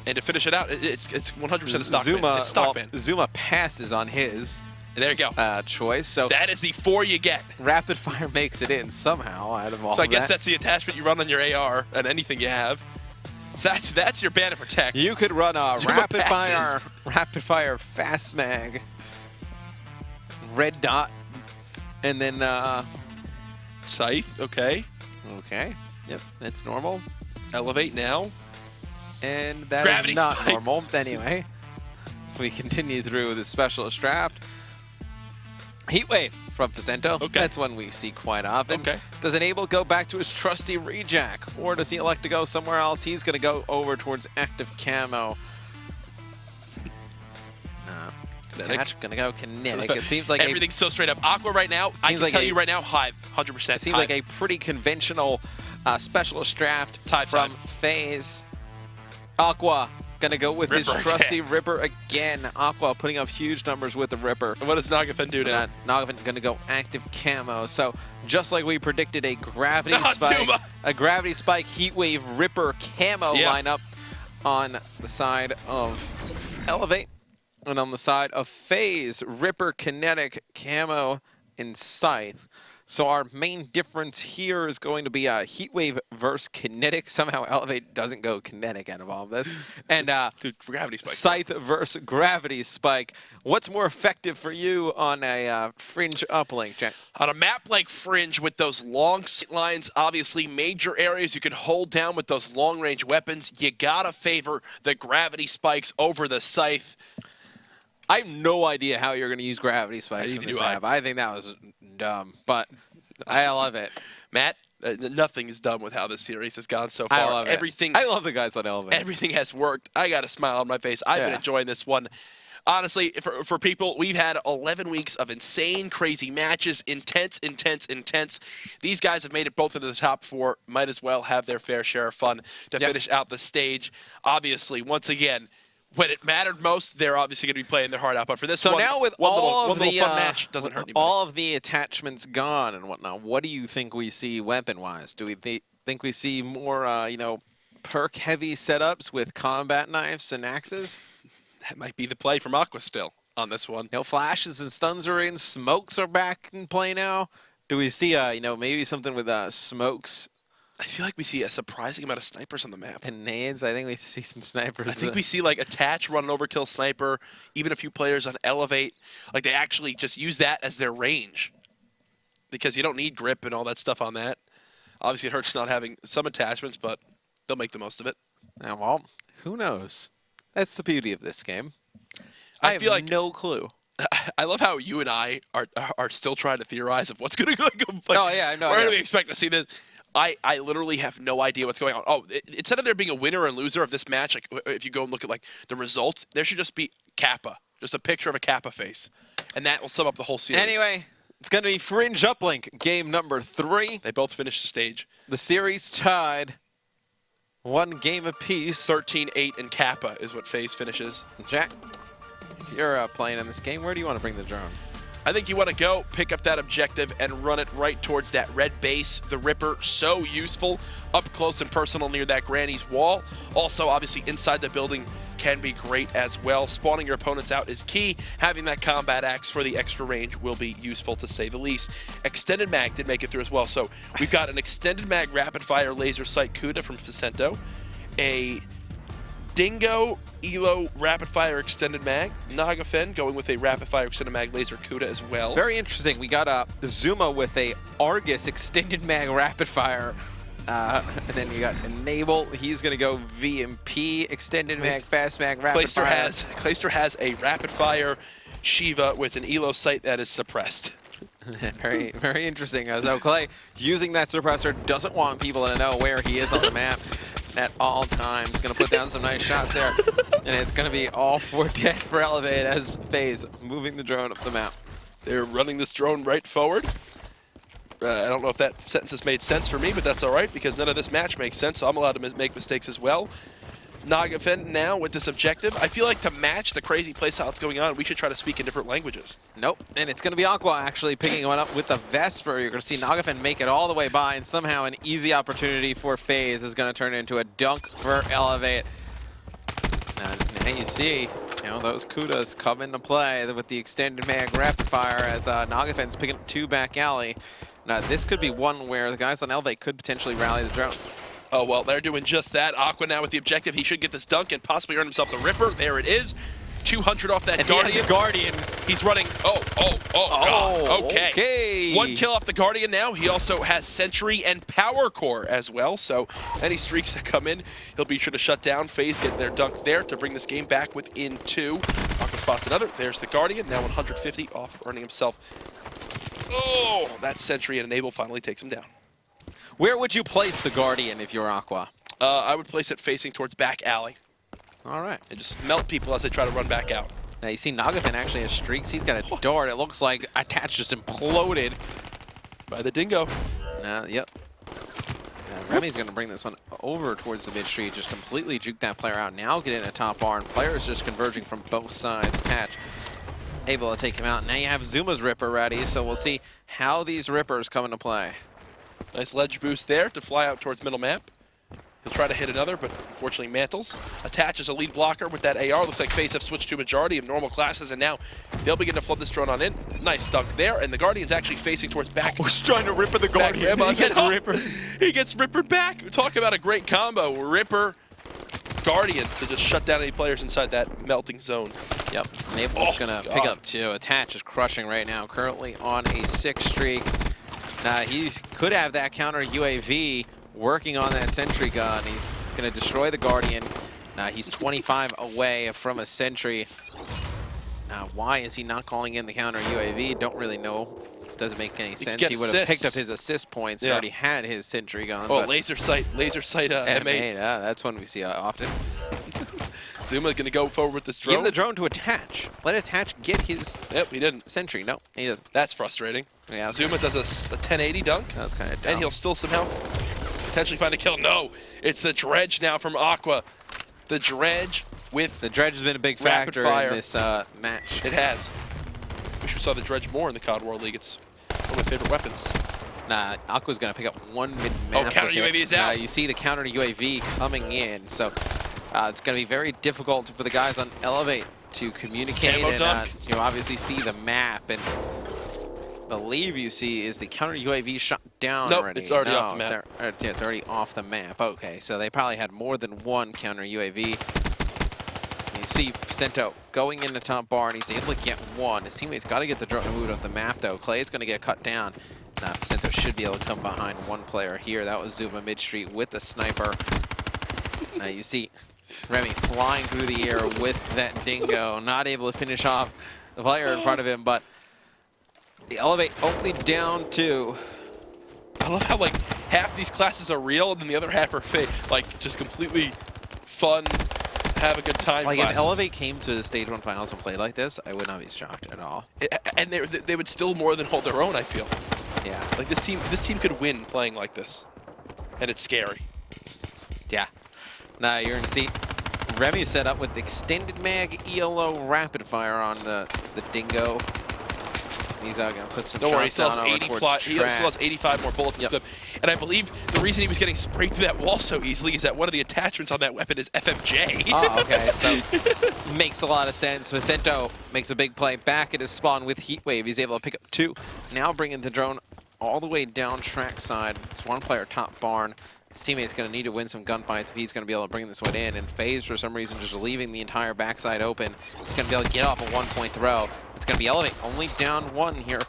And to finish it out, it's 100% a stock Zuma, ban. It's stock ban. Zuma passes on his There you go. choice. So That is the 4 you get. rapid fire makes it in somehow out of all So I of guess that. that's the attachment you run on your AR and anything you have. So that's your ban to protect. You could run a Zuma rapid fire fast mag, red dot, and then Scythe, okay. okay, yep, that's normal, Elevate now. and that Gravity is not spikes. normal anyway. So we continue through the specialist draft. Heatwave from Facento. Okay. That's one we see quite often. Okay. Does Enable go back to his trusty rejack, or does he elect to go somewhere else? He's going to go over towards active camo. Attach, gonna go kinetic. It seems like everything's so straight up. Aqua right now, I can like tell you right now, Hive, 100%. It seems like a pretty conventional specialist draft Hive from time. FaZe. Aqua gonna go with his Ripper trusty again. Ripper again. Aqua putting up huge numbers with the Ripper. What does Nagafen do now? Nagafen gonna go active camo. So just like we predicted, a gravity spike, Zuma. a gravity spike Heatwave Ripper camo Yeah. lineup on the side of eLevate, and on the side of FaZe, Ripper kinetic camo and Scythe. So our main difference here is going to be a Heatwave versus kinetic. Somehow eLevate doesn't go kinetic out of all of this. And Dude, gravity spike. Scythe versus gravity spike. What's more effective for you on a fringe uplink, Jack? On a map like Fringe with those long sight lines, obviously major areas you can hold down with those long-range weapons, you gotta favor the gravity spikes over the Scythe. I have no idea how you're going to use gravity spikes in Neither this do I. map. I think that was dumb, but I love it. Matt, nothing is done with how this series has gone so far. I love it. Everything, I love the guys on eLevate. everything has worked. I got a smile on my face. I've been Yeah. enjoying this one. Honestly, for people, we've had 11 weeks of insane, crazy matches, intense. These guys have made it both into the top 4. Might as well have their fair share of fun to Yep. finish out the stage. Obviously, once again, when it mattered most, they're obviously going to be playing their heart out. But for this So one, now with one all little, of one the little fun match doesn't hurt anybody. all of the attachments gone and whatnot, what do you think we see weapon-wise? Do we think we see more, perk-heavy setups with combat knives and axes? That might be the play from Aqua still on this one. Flashes and stuns are in. Smokes are back in play now. Do we see, maybe something with smokes I feel like we see a surprising amount of snipers on the map. and nades? I think we see some snipers. I think we see like Attach run an overkill sniper, even a few players on Elevate. Like they actually just use that as their range because you don't need grip and all that stuff on that. Obviously, it hurts not having some attachments, but they'll make the most of it. Yeah, well, who knows? That's the beauty of this game. I have feel like no clue. I love how you and I are still trying to theorize of what's going to go. Like, Oh, yeah, I know. where do we expect to see this? I literally have no idea what's going on. Oh, instead of there being a winner and loser of this match, like if you go and look at like the results, there should just be Kappa, just a picture of a Kappa face, and that will sum up the whole series. Anyway, it's going to be Fringe Uplink, game number 3. They both finished the stage. The series tied 1 game apiece. 13-8 and Kappa is what FaZe finishes. Jack, if you're playing in this game, where do you want to bring the drone? I think you want to go pick up that objective and run it right towards that red base. The Ripper, so useful up close and personal near that Granny's wall. Also, obviously, inside the building can be great as well. Spawning your opponents out is key. Having that combat axe for the extra range will be useful, to say the least. Extended mag did make it through as well. So we've got an extended mag rapid fire laser sight Kuda from Facento, a Dingo Elo rapid fire extended mag, Nagafen going with a rapid fire extended mag laser Kuda as well. Very interesting. We got Zuma with a Argus extended mag rapid fire. And then you got Enable. He's going to go VMP extended mag, fast mag, rapid fire. Clayster has a rapid fire Shiva with an Elo sight that is suppressed. Very, very interesting. So Clay, using that suppressor, doesn't want people to know where he is on the map at all times. Going to put down some nice shots there. And it's going to be all 4 dead for eLevate as FaZe moving the drone up the map. They're running this drone right forward. I don't know if that sentence has made sense for me, but that's all right, because none of this match makes sense, so I'm allowed to make mistakes as well. Nagafen now with this objective. I feel like to match the crazy playstyle that's going on, we should try to speak in different languages. Nope, and it's going to be Aqua actually picking one up with the Vesper. You're going to see Nagafen make it all the way by, and somehow an easy opportunity for FaZe is going to turn into a dunk for eLevate. Now you see, those Kudas come into play with the extended mag rapid fire as Nagafen's picking up 2 back alley. Now this could be one where the guys on eLevate could potentially rally the drone. Oh, well, they're doing just that. Aqua now with the objective. He should get this dunk and possibly earn himself the Ripper. There it is. 200 off that Guardian. Guardian. He's running. Oh, God. Okay. 1 kill off the Guardian now. He also has Sentry and Power Core as well. So any streaks that come in, he'll be sure to shut down. FaZe getting their dunk there to bring this game back within 2. Aqua spots another. There's the Guardian. Now 150 off of earning himself. Oh, that Sentry and Enable finally takes him down. Where would you place the Guardian if you're Aqua? I would place it facing towards back alley. All right. And just melt people as they try to run back out. Now you see Nagafen actually has streaks. He's got a dart. It looks like Attach just imploded. By the Dingo. Yep. Remy's going to bring this one over towards the mid-street, just completely juke that player out. Now get in a top bar, and players just converging from both sides. Attach able to take him out. Now you have Zuma's Ripper ready, so we'll see how these Rippers come into play. Nice ledge boost there to fly out towards middle map. He'll try to hit another, but unfortunately mantles. Attaches a lead blocker with that AR. Looks like FaZe have switched to a majority of normal classes, and now they'll begin to flood this drone on in. Nice dunk there, and the Guardian's actually facing towards back. I was trying to Ripper the Guardian. He gets Rippered back. Talk about a great combo. Ripper, Guardian to just shut down any players inside that melting zone. Yep, Enable's gonna pick up 2. Attach is crushing right now, currently on a 6 streak. Now he could have that counter UAV working on that sentry gun. He's gonna destroy the Guardian. Now he's 25 away from a sentry. Now why is he not calling in the counter UAV? Don't really know. Doesn't make any sense. He would have picked up his assist points. He already had his sentry gun. Oh, laser sight M8. That's one we see often. Zuma's gonna go forward with this drone. Give the drone to Attach. Let Attach get his. Yep, he didn't. Sentry. No, he doesn't. That's frustrating. Yeah. Zuma does a 1080 dunk. That's kind of dumb. And he'll still somehow potentially find a kill. No, it's the Dredge now from Aqua. The Dredge with the Dredge has been a big factor in this match. It has. Wish we saw the Dredge more in the COD World League. It's one of my favorite weapons. Nah, Aqua's gonna pick up 1 mid-map. Oh, counter UAV is out. You see the counter UAV coming in, so it's gonna be very difficult for the guys on eLevate to communicate and you obviously see the map, and believe you see is the counter UAV shot down already. It's already off the map. It's already off the map. Okay, so they probably had more than 1 counter UAV. You see Facento going into top bar, and he's able to get 1. His teammate's got to get the drone moved off the map, though. Clay's going to get cut down. Now Facento should be able to come behind 1 player here. That was Zuma mid-street with the sniper. Now you see Remy flying through the air with that Dingo, not able to finish off the player in front of him, but the eLevate only down 2. I love how, like, half these classes are real, and then the other half are fake. Like, just completely fun, have a good time Like classes. if eLevate came to the Stage 1 finals and played like this, I would not be shocked at all. And they would still more than hold their own, I feel. Yeah. Like, this team could win playing like this. And it's scary. Yeah. Nah, you're in the seat. Remy set up with extended mag ELO rapid fire on the Dingo. He's going to put some Don't worry, he shots still down has over 80 towards he still has tracks. 85 more bullets in his clip. And I believe the reason he was getting sprayed through that wall so easily is that one of the attachments on that weapon is FMJ. Oh, okay. So makes a lot of sense. Vicento makes a big play back at his spawn with Heatwave. He's able to pick up 2. Now bringing the drone all the way down trackside. It's one player top barn. His teammate's going to need to win some gunfights if he's going to be able to bring this one in. And FaZe, for some reason, just leaving the entire backside open. He's going to be able to get off a 1-point throw. It's going to be eLevate, only down 1 here.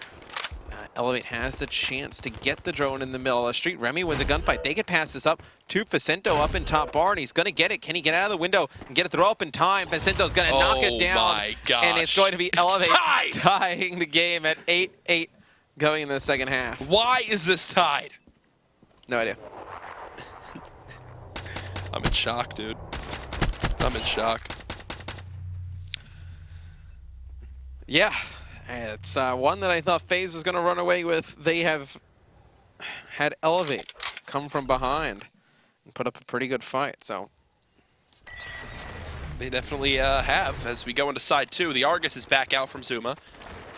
eLevate has the chance to get the drone in the middle of the street. Remy wins a gunfight. They could pass this up to Vicento up in top bar, and he's going to get it. Can he get out of the window and get a throw up in time? Vicento's going to knock it down. Oh my gosh. And it's going to be eLevate It's tying the game at 8-8 going into the second half. Why is this tied? No idea. I'm in shock, dude. I'm in shock. Yeah, it's one that I thought FaZe was going to run away with. They have had eLevate come from behind and put up a pretty good fight, so. They definitely have. As we go into side 2, the Argus is back out from Zuma.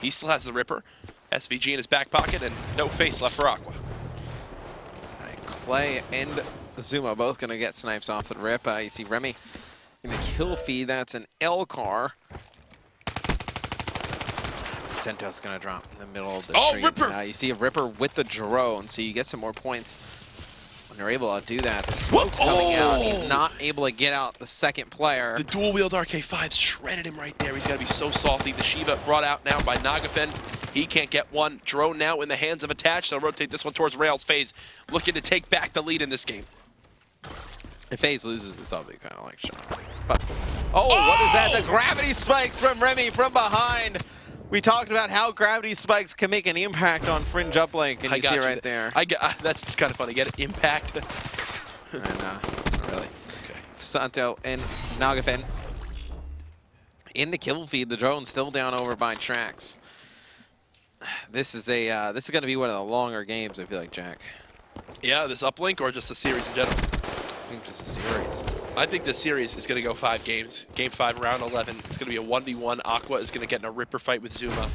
He still has the Ripper. SVG in his back pocket, and no face left for Aqua. All right, Clay and Zuma both going to get snipes off the rip. You see Remy in the kill feed. That's an L car. Vicento's going to drop in the middle of the street. Ripper! You see a Ripper with the drone, so you get some more points when you're able to do that. The smoke's coming out. He's not able to get out the second player. The dual-wield RK5 shredded him right there. He's got to be so salty. The Shiva brought out now by Nagafen. He can't get one. Drone now in the hands of Attach. They'll rotate this one towards Rails. FaZe looking to take back the lead in this game. If FaZe loses this, I'll be kind of like shocked. But, what is that? The gravity spikes from Remy from behind. We talked about how gravity spikes can make an impact on Fringe uplink, and you see it right there. That's kind of funny. Get it? Impact. And, not really. Okay. Santo and Nagafen in the kill feed. The drone's still down over by tracks. This is going to be one of the longer games, I feel like, Jack. Yeah, this uplink or just the series in general? I think just a series. I think this series is going to go 5 games. Game 5, round 11. It's going to be a 1v1. Aqua is going to get in a Ripper fight with Zuma.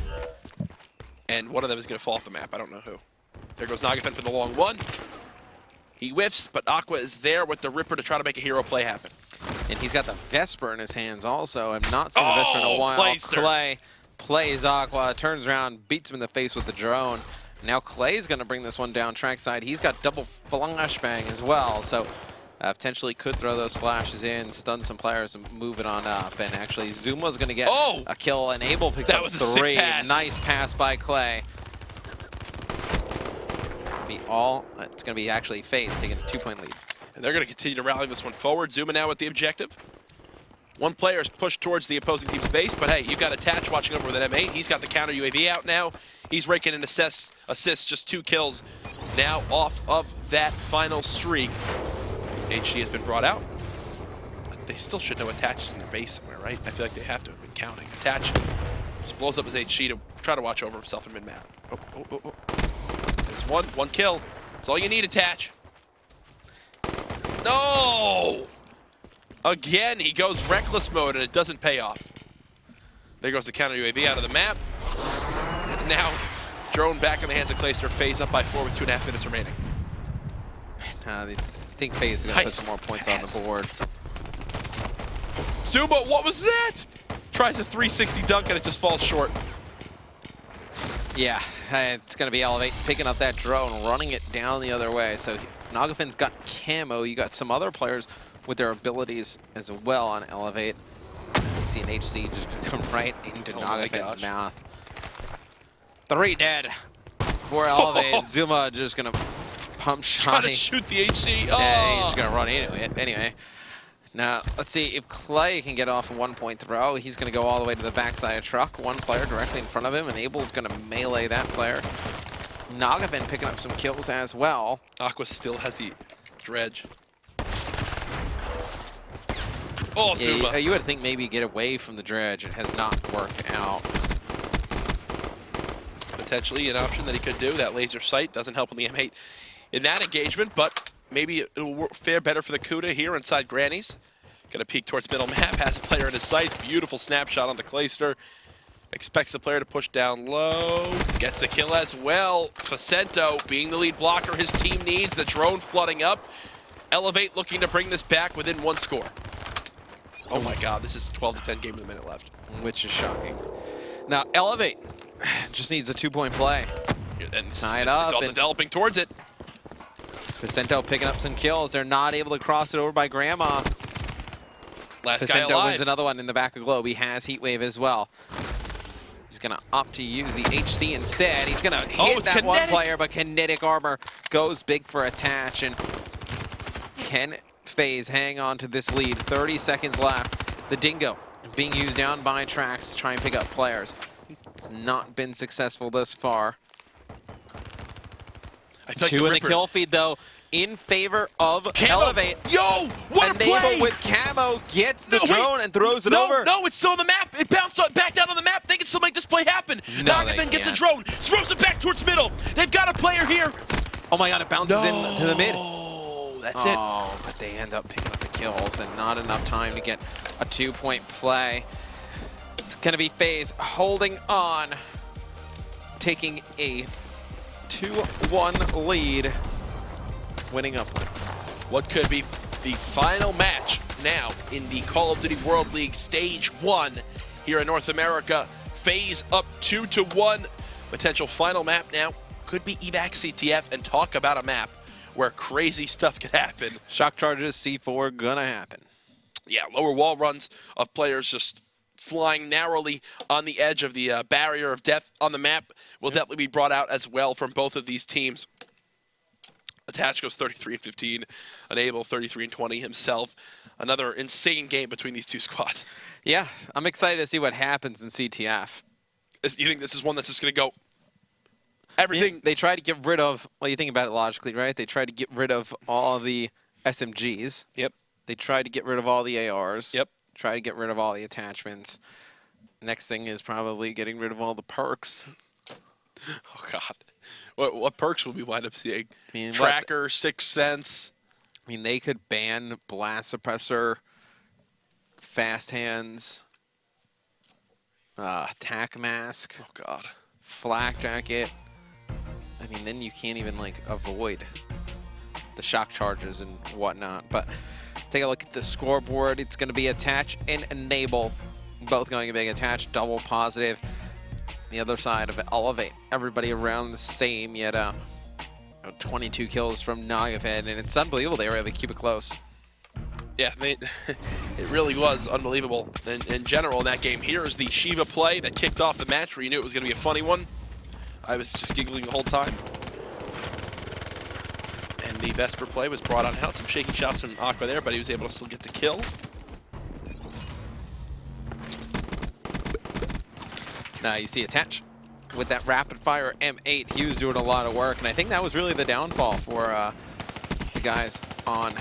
And one of them is going to fall off the map. I don't know who. There goes Nagafen for the long one. He whiffs, but Aqua is there with the Ripper to try to make a hero play happen. And he's got the Vesper in his hands also. I've not seen the Vesper in a while. Playster. Clay plays Aqua, turns around, beats him in the face with the drone. Now Clay's going to bring this one down trackside. He's got double flashbang as well, so potentially could throw those flashes in, stun some players, and move it on up. And actually, Zuma's going to get a kill, and Abel picks up 3. Sick pass. Nice pass by Clay. It's going to be actually FaZe taking a 2-point lead. And they're going to continue to rally this one forward. Zuma now with the objective. One player is pushed towards the opposing team's base, but hey, you've got Attach watching over with an M8. He's got the counter UAV out now. He's raking in assists, just 2 kills now off of that final streak. HC has been brought out. But they still should know Attach is in their base somewhere, right? I feel like they have to have been counting. Attach just blows up his HC to try to watch over himself in mid-map. There's one kill. That's all you need, Attach. No! Again, he goes reckless mode, and it doesn't pay off. There goes the counter UAV out of the map. Now, drone back in the hands of Clayster. FaZe up by 4 with 2.5 minutes remaining. I think FaZe is going to put some more points on the board. Zuma, what was that? Tries a 360 dunk, and it just falls short. Yeah, it's going to be eLevate picking up that drone, running it down the other way. So Nagafen's got camo. You got some other players with their abilities as well on eLevate. You see an HC just come right into Nagafen's mouth. 3 dead for eLevate. Zuma just going to pump shot. Trying to shoot the HC. Yeah, he's just going to run into it. Anyway, now let's see if Clay can get off a 1-point throw. He's going to go all the way to the backside of truck. One player directly in front of him, and Abel's going to melee that player. Nagavan picking up some kills as well. Aqua still has the dredge. Oh, Zuma. Yeah, you would think maybe get away from the dredge. It has not worked out. Potentially an option that he could do. That laser sight doesn't help on the M8 in that engagement, but maybe it'll fare better for the Kuda here inside Granny's. Gonna peek towards middle map, has a player in his sights. Beautiful snapshot onto Clayster. Expects the player to push down low. Gets the kill as well. Facento being the lead blocker his team needs. The drone flooding up. eLevate looking to bring this back within 1 score. Oh my god, this is 12 to 10 game with a minute left. Which is shocking. Now, eLevate just needs a 2-point play. And this Tie it it's up all and- developing towards it. It's Vicento picking up some kills. They're not able to cross it over by Grandma. Last guy Vicento alive. wins another one in the back of Globe. He has Heatwave as well. He's going to opt to use the HC instead. He's going to hit it's that one kinetic. player, but Kinetic Armor goes big for attach. And can FaZe hang on to this lead? 30 seconds left. The Dingo being used down by Trax to try and pick up players. It's not been successful thus far. I feel like 2 in the Ripper- kill feed, though, in favor of Camo. eLevate. Yo, what a Enable play! with Camo, gets the No, wait. drone and throws it no, over. No, it's still on the map. It bounced back down on the map. They can still make this play happen. No, they Nagavan gets a can't. drone, throws it back towards middle. They've got a player here. Oh my god, it bounces into the mid. Oh, that's it. Oh, but they end up picking up the kills and not enough time to get a 2-point play. It's going to be FaZe holding on, taking a 2-1 lead, winning up. What could be the final match now in the Call of Duty World League Stage 1 here in North America. FaZe up 2-1. Potential final map now could be eVac CTF, and talk about a map where crazy stuff could happen. Shock charges, C4, gonna happen. Yeah, lower wall runs of players just flying narrowly on the edge of the barrier of death on the map will definitely be brought out as well from both of these teams. Attach goes 33-15, Enable 33-20 himself. Another insane game between these two squads. Yeah, I'm excited to see what happens in CTF. You think this is one that's just going to go everything? They try to get rid of, well, you think about it logically, right? They try to get rid of all the SMGs. Yep. They try to get rid of all the ARs. Yep. Try to get rid of all the attachments. Next thing is probably getting rid of all the perks. Oh, God. What perks will we wind up seeing? I mean, Tracker, Sixth Sense. I mean, they could ban Blast Suppressor, Fast Hands, Attack Mask, Oh, God. Flak Jacket. I mean, then you can't even, like, avoid the shock charges and whatnot. But take a look at the scoreboard. It's going to be Attach and Enable. Both going to be Attach, double positive. The other side of eLevate, everybody around the same, yet 22 kills from Nagavan, and it's unbelievable they were able to keep it close. Yeah, it really was unbelievable in general in that game. Here is the Shiva play that kicked off the match where you knew it was going to be a funny one. I was just giggling the whole time. And the Vesper play was brought on out. Some shaky shots from Aqua there, but he was able to still get the kill. Now you see Attach with that rapid fire M8. He was doing a lot of work, and I think that was really the downfall for the guys on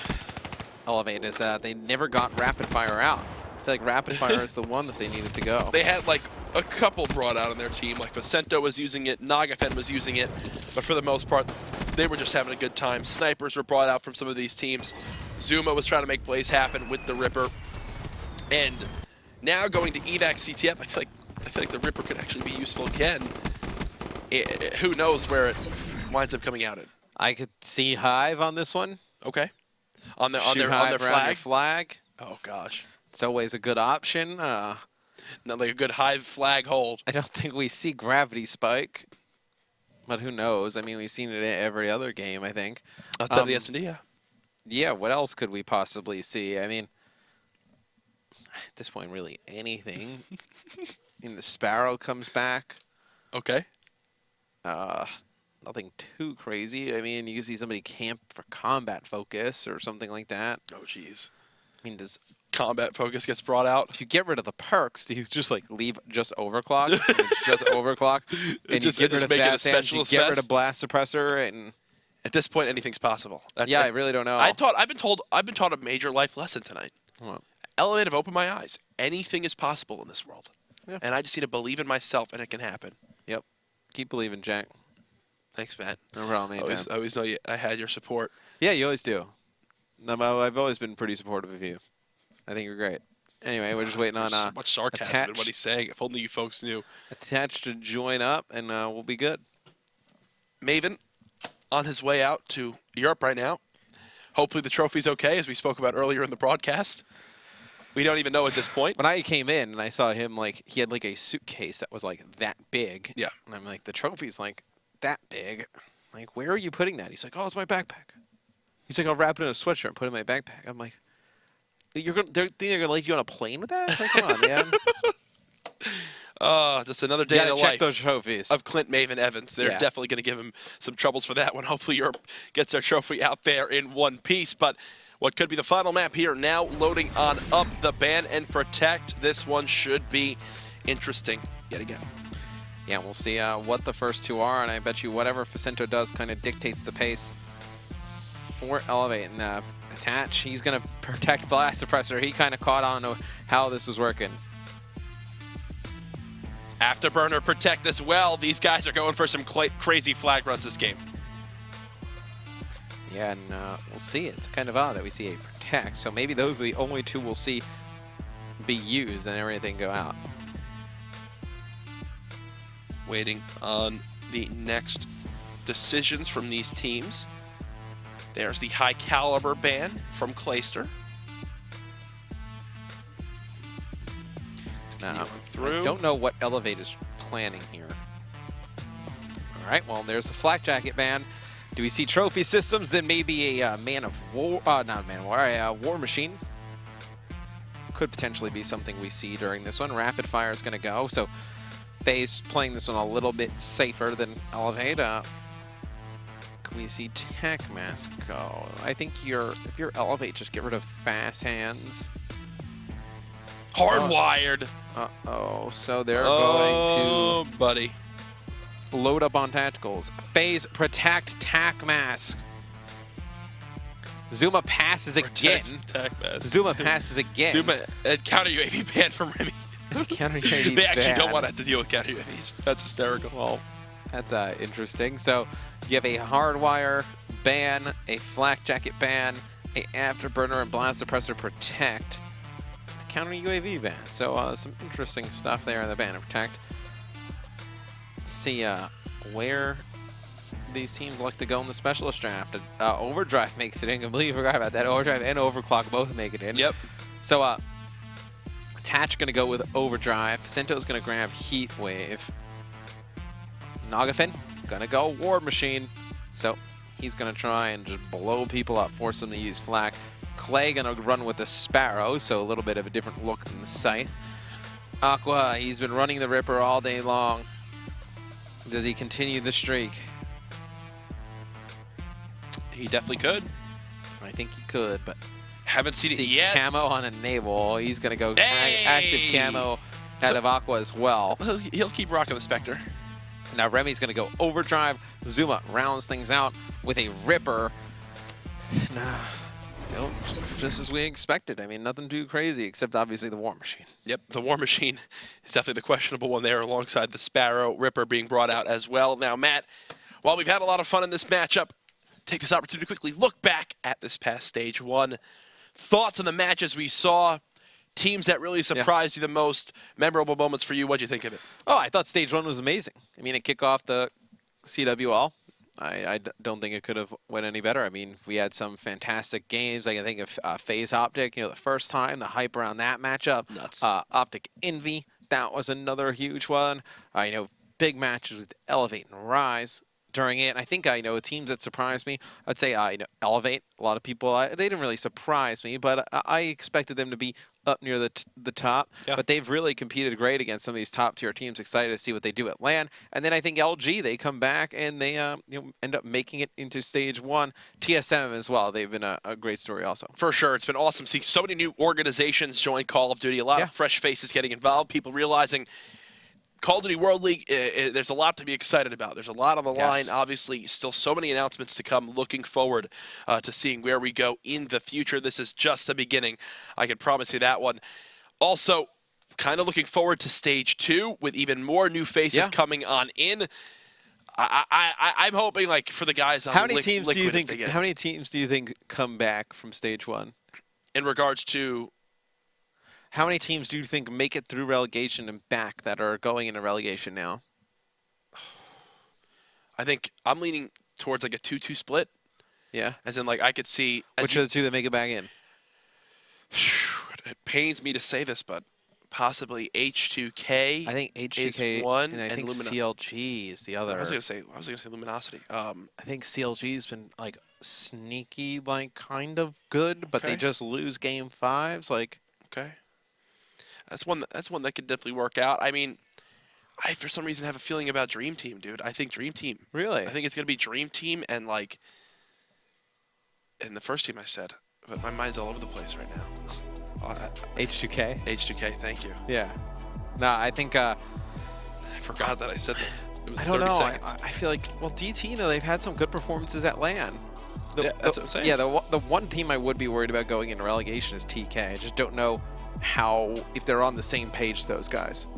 eLevate, is that they never got rapid fire out. I feel like rapid fire is the one that they needed to go. They had like a couple brought out on their team, like Vicento was using it, Nagafen was using it, but for the most part, they were just having a good time. Snipers were brought out from some of these teams. Zuma was trying to make plays happen with the Ripper. And now going to eVac CTF, I feel like the Ripper could actually be useful again. Who knows where it winds up coming out in? I could see Hive on this one. Okay. On their Shoot Hive around your flag. flag. Oh gosh. It's always a good option. Not like a good Hive flag hold. I don't think we see Gravity Spike, but who knows? I mean, we've seen it in every other game, I think. Outside the S&D, yeah. Yeah, what else could we possibly see? I mean, at this point, really anything. I mean, the Sparrow comes back. Okay. Nothing too crazy. I mean, you can see somebody camp for combat focus or something like that. Oh jeez. I mean, does combat focus gets brought out. If you get rid of the perks, do you just like leave just overclock? And it's just overclock, and Just- you get rid just of make it a fast hands, you specialist get rid fest? of blast suppressor, and At this point, anything's possible. That's yeah, it. I really don't know. I've been taught a major life lesson tonight. What? eLevate have opened my eyes. Anything is possible in this world. Yeah. And I just need to believe in myself, and it can happen. Yep. Keep believing, Jack. Thanks, Matt. No problem, I anytime. always know I had your support. Yeah, you always do. I've always been pretty supportive of you. I think you're great. Anyway, we're just waiting on There's so much sarcasm in what attach. he's saying. If only you folks knew. Attached to join up, and we'll be good. Maven on his way out to Europe right now. Hopefully the trophy's okay, as we spoke about earlier in the broadcast. We don't even know at this point. When I came in and I saw him, like, he had like a suitcase that was like that big. Yeah. And I'm like, the trophy's like that big. I'm like, where are you putting that? He's like, oh, it's my backpack. He's like, I'll wrap it in a sweatshirt and put it in my backpack. I'm like, they're gonna let you on a plane with that? Like, come on, man. Just another You day in gotta the check life those trophies. of Clint Maven Evans. They're Yeah. definitely going to give him some troubles for that one. Hopefully Europe gets their trophy out there in one piece. But what could be the final map here now loading on up the ban and protect. This one should be interesting yet again. Yeah, we'll see what the first two are, and I bet you whatever Facento does kind of dictates the pace for eLevate. And attach, he's going to protect blast suppressor. He kind of caught on to how this was working. Afterburner protect as well. These guys are going for some crazy flag runs this game. Yeah, and we'll see. It's kind of odd that we see a protect. So maybe those are the only two we'll see be used and everything go out. Waiting on the next decisions from these teams. There's the high caliber ban from Clayster. Now, through. I don't know what eLevate is planning here. All right, well, there's a flak jacket ban. Do we see trophy systems? Then maybe a man of war, not a man of war, a war machine. Could potentially be something we see during this one. Rapid fire is going to go. So FaZe playing this one a little bit safer than eLevate. Can we see Tech Mask go? I think if you're eLevate, just get rid of fast hands. Hardwired. Uh-oh, so they're going buddy. to load up on tacticals. FaZe protect Tac Mask. Zuma passes again. Zuma passes again. Zuma and counter UAV ban from Remy. Counter UAV They actually ban. don't want to have to deal with counter UAVs. That's hysterical. Well, that's interesting. So you have a hardwire ban, a flak jacket ban, a afterburner and blast suppressor protect, a counter UAV ban. So some interesting stuff there in the ban and protect. Let's see where these teams like to go in the specialist draft. Overdrive makes it in. Completely forgot about that. Overdrive and overclock both make it in. Yep. So Attach gonna go with Overdrive. Sento's gonna grab Heat Wave. Nagafin gonna go War Machine. So he's gonna try and just blow people up, force them to use flak. Clay gonna run with the Sparrow, so a little bit of a different look than the Scythe. Aqua, he's been running the Ripper all day long. Does he continue the streak? He definitely could. I think he could, but Haven't seen it see yet. camo on a naval. He's gonna go Hey! active camo out of Aqua as well. He'll keep rocking the Spectre. Now Remy's gonna go Overdrive. Zuma rounds things out with a Ripper. Nah, just as we expected. I mean, nothing too crazy except obviously the War Machine. Yep, the War Machine is definitely the questionable one there, alongside the Sparrow Ripper being brought out as well. Now, Matt, while we've had a lot of fun in this matchup, take this opportunity to quickly look back at this past stage one. Thoughts on the matches we saw, teams that really surprised you the most, memorable moments for you. What'd you think of it? Oh, I thought stage one was amazing. I mean, it kicked off the CWL. I don't think it could have went any better. I mean, we had some fantastic games. I can think of FaZe Optic, the first time, the hype around that matchup. Nuts. Optic Envy, that was another huge one. Big matches with eLevate and Rise during it. I think teams that surprised me. I'd say eLevate. A lot of people they didn't really surprise me, but I expected them to be up near the top. Yeah. But they've really competed great against some of these top-tier teams. Excited to see what they do at LAN. And then I think LG, they come back and they end up making it into stage 1. TSM as well. They've been a great story also. For sure. It's been awesome seeing so many new organizations join Call of Duty. A lot of fresh faces getting involved. People realizing Call of Duty World League, there's a lot to be excited about. There's a lot on the line. Obviously, still so many announcements to come. Looking forward to seeing where we go in the future. This is just the beginning. I can promise you that one. Also, kind of looking forward to stage 2 with even more new faces coming on in. I'm hoping, like, for the guys on How many teams Liquid, do you think? How many teams do you think come back from stage 1? In regards to, how many teams do you think make it through relegation and back that are going into relegation now? I think I'm leaning towards like a 2-2 split. Yeah. As in, like, I could see. Which are the two that make it back in? It pains me to say this, but possibly H2K. I think H2K is one, and I think CLG is the other. I was gonna say Luminosity. I think CLG's been like sneaky, like kind of good, but they just lose game 5s. Like, okay, that's one that could definitely work out. I mean, I for some reason have a feeling about Dream Team, dude. I think Dream Team. Really? I think it's gonna be Dream Team and like, and the first team I said, but my mind's all over the place right now. H2K? H2K, thank you. Yeah. No, I think... I forgot that I said that. It was I don't 30 know. seconds. I feel like, well, DT, they've had some good performances at LAN. Yeah, that's what I'm saying. Yeah, the one team I would be worried about going into relegation is TK. I just don't know if they're on the same page, those guys.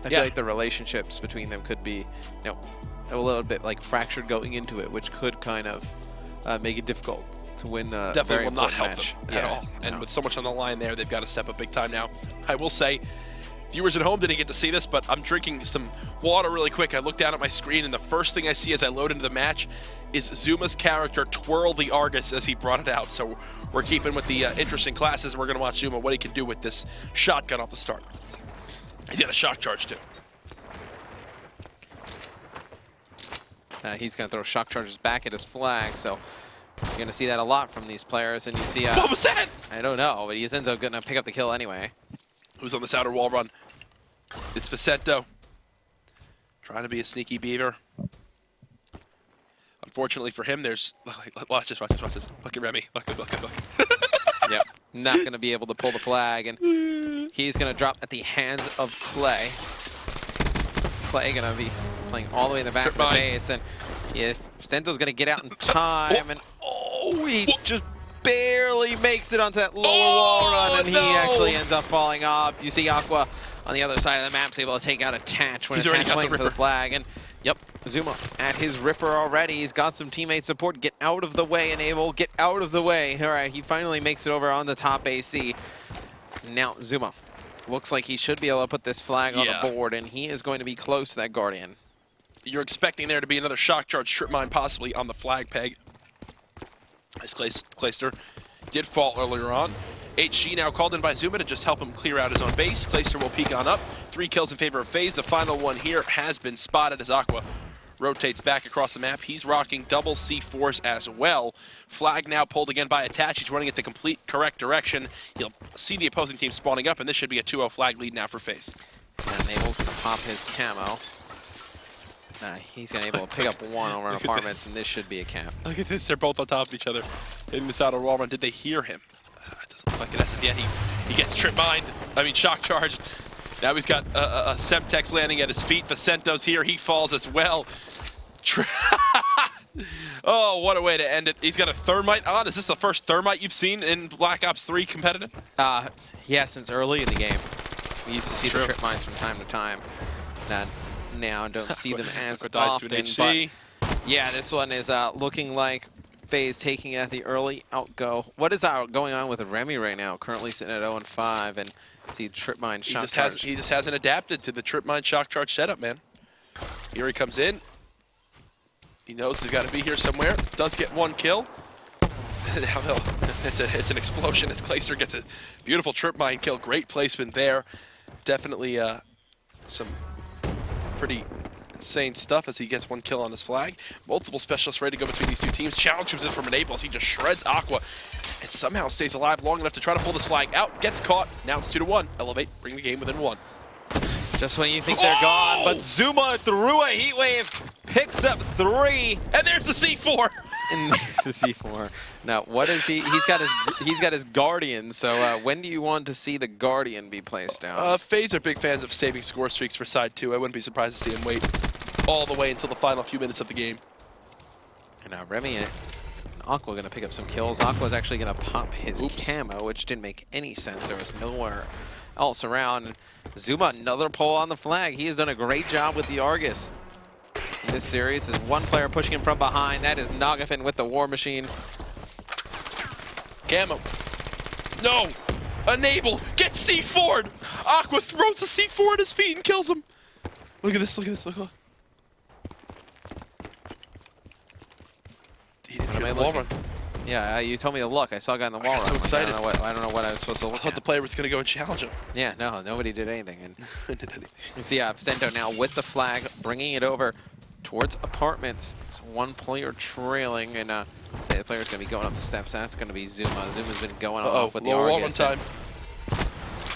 I feel like the relationships between them could be, a little bit like fractured going into it, which could kind of make it difficult to win a definitely very will not help match. them at all. And with so much on the line there, they've got to step up big time now. I will say, viewers at home didn't get to see this, but I'm drinking some water really quick. I look down at my screen, and the first thing I see as I load into the match is Zuma's character twirl the Argus as he brought it out. So we're keeping with the interesting classes. We're going to watch Zuma, what he can do with this shotgun off the start. He's got a shock charge, too. He's going to throw shock charges back at his flag, so you're going to see that a lot from these players. And you see... what was that? I don't know, but he ends up going to pick up the kill anyway. Who's on this outer wall run? It's Vicento. Trying to be a sneaky beaver. Unfortunately for him, there's... Watch this. Look at Remy. Look. Yep. Not going to be able to pull the flag, and he's going to drop at the hands of Clay. Clay going to be playing all the way in the back of the base, and if Vicento's going to get out in time, and he just barely makes it onto that lower wall run, and he actually ends up falling off. You see Aqua on the other side of the map is able to take out Attach when Attach playing for the flag, and yep, Zuma at his Ripper already. He's got some teammate support. Get out of the way, Enable. Get out of the way. All right, he finally makes it over on the top AC. Now Zuma looks like he should be able to put this flag on the board, and he is going to be close to that Guardian. You're expecting there to be another shock charge strip mine possibly on the flag peg. As Clayster did fall earlier on. HG now called in by Zuma to just help him clear out his own base. Clayster will peek on up. 3 kills in favor of FaZe. The final one here has been spotted as Aqua rotates back across the map. He's rocking double C4s as well. Flag now pulled again by Attach. He's running it the complete correct direction. You'll see the opposing team spawning up, and this should be a 2-0 flag lead now for FaZe. And Enable's going to pop his camo. He's going to be able to pick up one over on Apartments, and this should be a cap. Look at this. They're both on top of each other in this outer wall run. Did they hear him? It doesn't look like it as of yet. He gets trip mined. I mean, shock charged. Now he's got a Semtex landing at his feet. Vicento's here. He falls as well. Oh, what a way to end it. He's got a Thermite on. Is this the first Thermite you've seen in Black Ops 3 competitive? Yeah, since early in the game. We used to see the trip mines from time to time. Now don't see them as often, but yeah, this one is looking like FaZe taking it at the early outgo. What is going on with Remy right now? Currently sitting at 0-5, and see trip mine shock charge. He just hasn't adapted to the trip mine shock charge setup, man. Here he comes in. He knows they've got to be here somewhere. Does get 1 kill. It's an explosion as Clayster gets a beautiful trip mine kill. Great placement there. Definitely some pretty Insane stuff as he gets one kill on his flag. Multiple specialists ready to go between these two teams. Challenge comes in from Enable as he just shreds Aqua and somehow stays alive long enough to try to pull this flag out. Gets caught. Now it's 2-1. eLevate bring the game within 1. Just when you think they're gone, but Zuma through a heat wave picks up 3. And there's the C4. And there's the C4. Now, what is he? He's got his Guardian. So when do you want to see the Guardian be placed down? FaZe are big fans of saving score streaks for side 2. I wouldn't be surprised to see him wait all the way until the final few minutes of the game. And now Remy and Aqua going to pick up some kills. Aqua's actually going to pop his camo, which didn't make any sense. There was nowhere else around. Zuma, another pull on the flag. He has done a great job with the Argus in this series. There's one player pushing him from behind. That is Nagafin with the War Machine. Camo. No! Enable! Get C4'd! Aqua throws the C4 at his feet and kills him. Look at this, look at this, look. He didn't get the wall run. Yeah, you told me to look. I saw a guy in the wall got so run. excited. I don't know what I was supposed to I look thought at. the player was going to go and challenge him. Yeah, no, nobody did anything. And Did anything. you see Sento now with the flag, bringing it over towards apartments. So one player trailing, and say the player's going to be going up the steps. That's going to be Zuma. Zuma's been going off with the lower wall run Argus. time.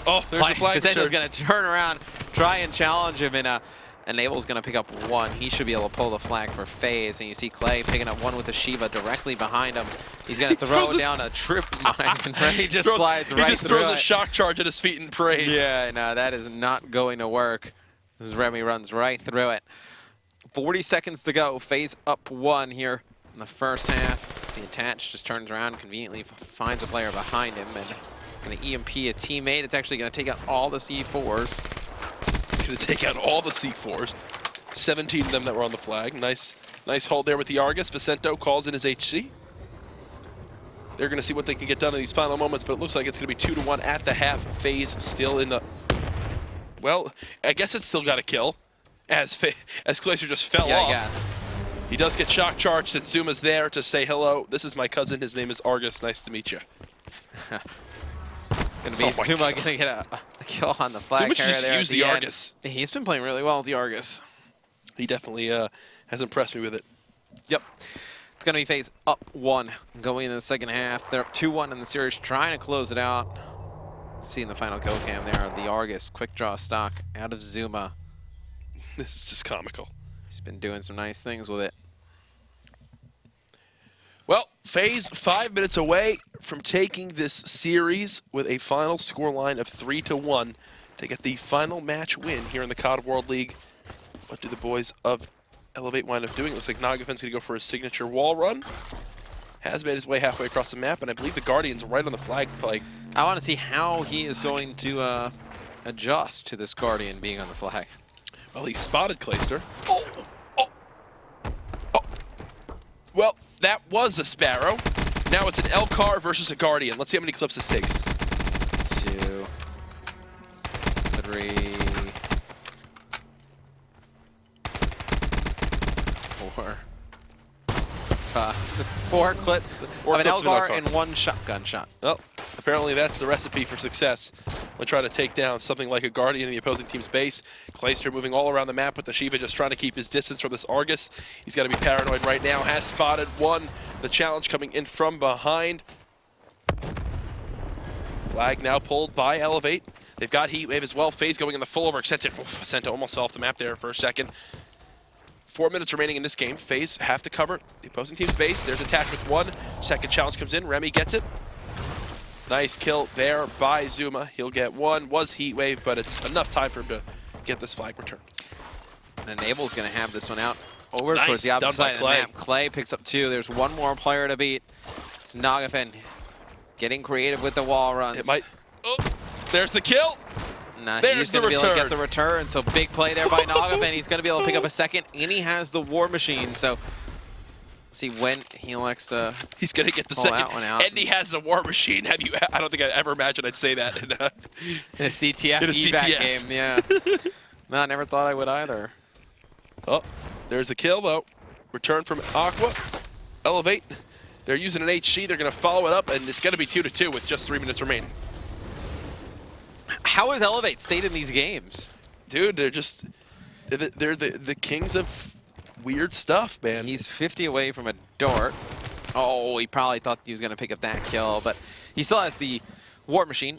Oh, there's the flag. Sento's going to turn around, try and challenge him, and Enable's going to pick up 1. He should be able to pull the flag for FaZe. And you see Clay picking up 1 with the Shiva directly behind him. He's going to throw down a trip mine, and he just slides right through it. He just throws a shock charge at his feet and prays. Yeah, no, that is not going to work. As Remy runs right through it. 40 seconds to go. FaZe up 1 here in the first half. The attach just turns around, conveniently finds a player behind him, and going to EMP a teammate. It's actually going to take out all the C4s. Going to take out all the C4s. 17 of them that were on the flag. Nice hold there with the Argus. Vicento calls in his HC. They're going to see what they can get done in these final moments, but it looks like it's going to be 2-1 at the half. FaZe still in the... Well, I guess it's still got a kill, as Glacier just fell off. Yeah, I guess. He does get shock charged, and Zuma's there to say hello. This is my cousin. His name is Argus. Nice to meet you. Going to be Zuma going to get a kill on the flag Zuma carrier just there. use the Argus. He's been playing really well with the Argus. He definitely has impressed me with it. Yep. It's going to be FaZe up 1 going into the second half. They're up 2-1 in the series, trying to close it out. Seeing the final kill cam there. The Argus, quick draw stock out of Zuma. This is just comical. He's been doing some nice things with it. Well, FaZe 5 minutes away from taking this series with a final scoreline of 3-1 to get the final match win here in the COD World League. What do the boys of eLevate wind up doing? It looks like Nagafin's going to go for his signature wall run. Has made his way halfway across the map, and I believe the Guardian's right on the flag play. I want to see how he is going to adjust to this Guardian being on the flag. Well, he spotted Clayster. Well, that was a Sparrow. Now it's an Elcar versus a Guardian. Let's see how many clips this takes. 2, 3, 4, 4 clips of an Elgar and 1 shotgun shot. Well, apparently that's the recipe for success when trying to take down something like a Guardian in the opposing team's base. Clayster moving all around the map with the Shiva, just trying to keep his distance from this Argus. He's got to be paranoid right now. Has spotted 1. The challenge coming in from behind. Flag now pulled by eLevate. They've got Heatwave as well. FaZe going in the full overextensive. Vicento almost fell off the map there for a second. 4 minutes remaining in this game. FaZe have to cover the opposing team's base. There's attach with 1. Second challenge comes in. Remy gets it. Nice kill there by Zuma. He'll get 1. Was Heatwave, but it's enough time for him to get this flag returned. And Enable's going to have this one out over Nice, towards the opposite done by side of the Clay. map. Clay picks up 2. There's 1 more player to beat. It's Nagafin getting creative with the wall runs. It might... Oh, there's the kill. Nah, There's he's the going to be able to return. get the return. So big play there by Nagafin. He's going to be able to pick up a second, and he has the War Machine. So see when he elects to He's going to get the pull second. that one out. And he has the War Machine. I don't think I ever imagined I'd say that. in a CTF In a evac CTF. game. Yeah. No, I never thought I would either. Oh, there's a kill, though. Return from Aqua. eLevate. They're using an HC. They're going to follow it up, and it's going to be 2-2 with just 3 minutes remaining. How has eLevate stayed in these games? Dude, they're they're the kings of weird stuff, man. He's 50 away from a dart. Oh, he probably thought he was going to pick up that kill, but he still has the War Machine.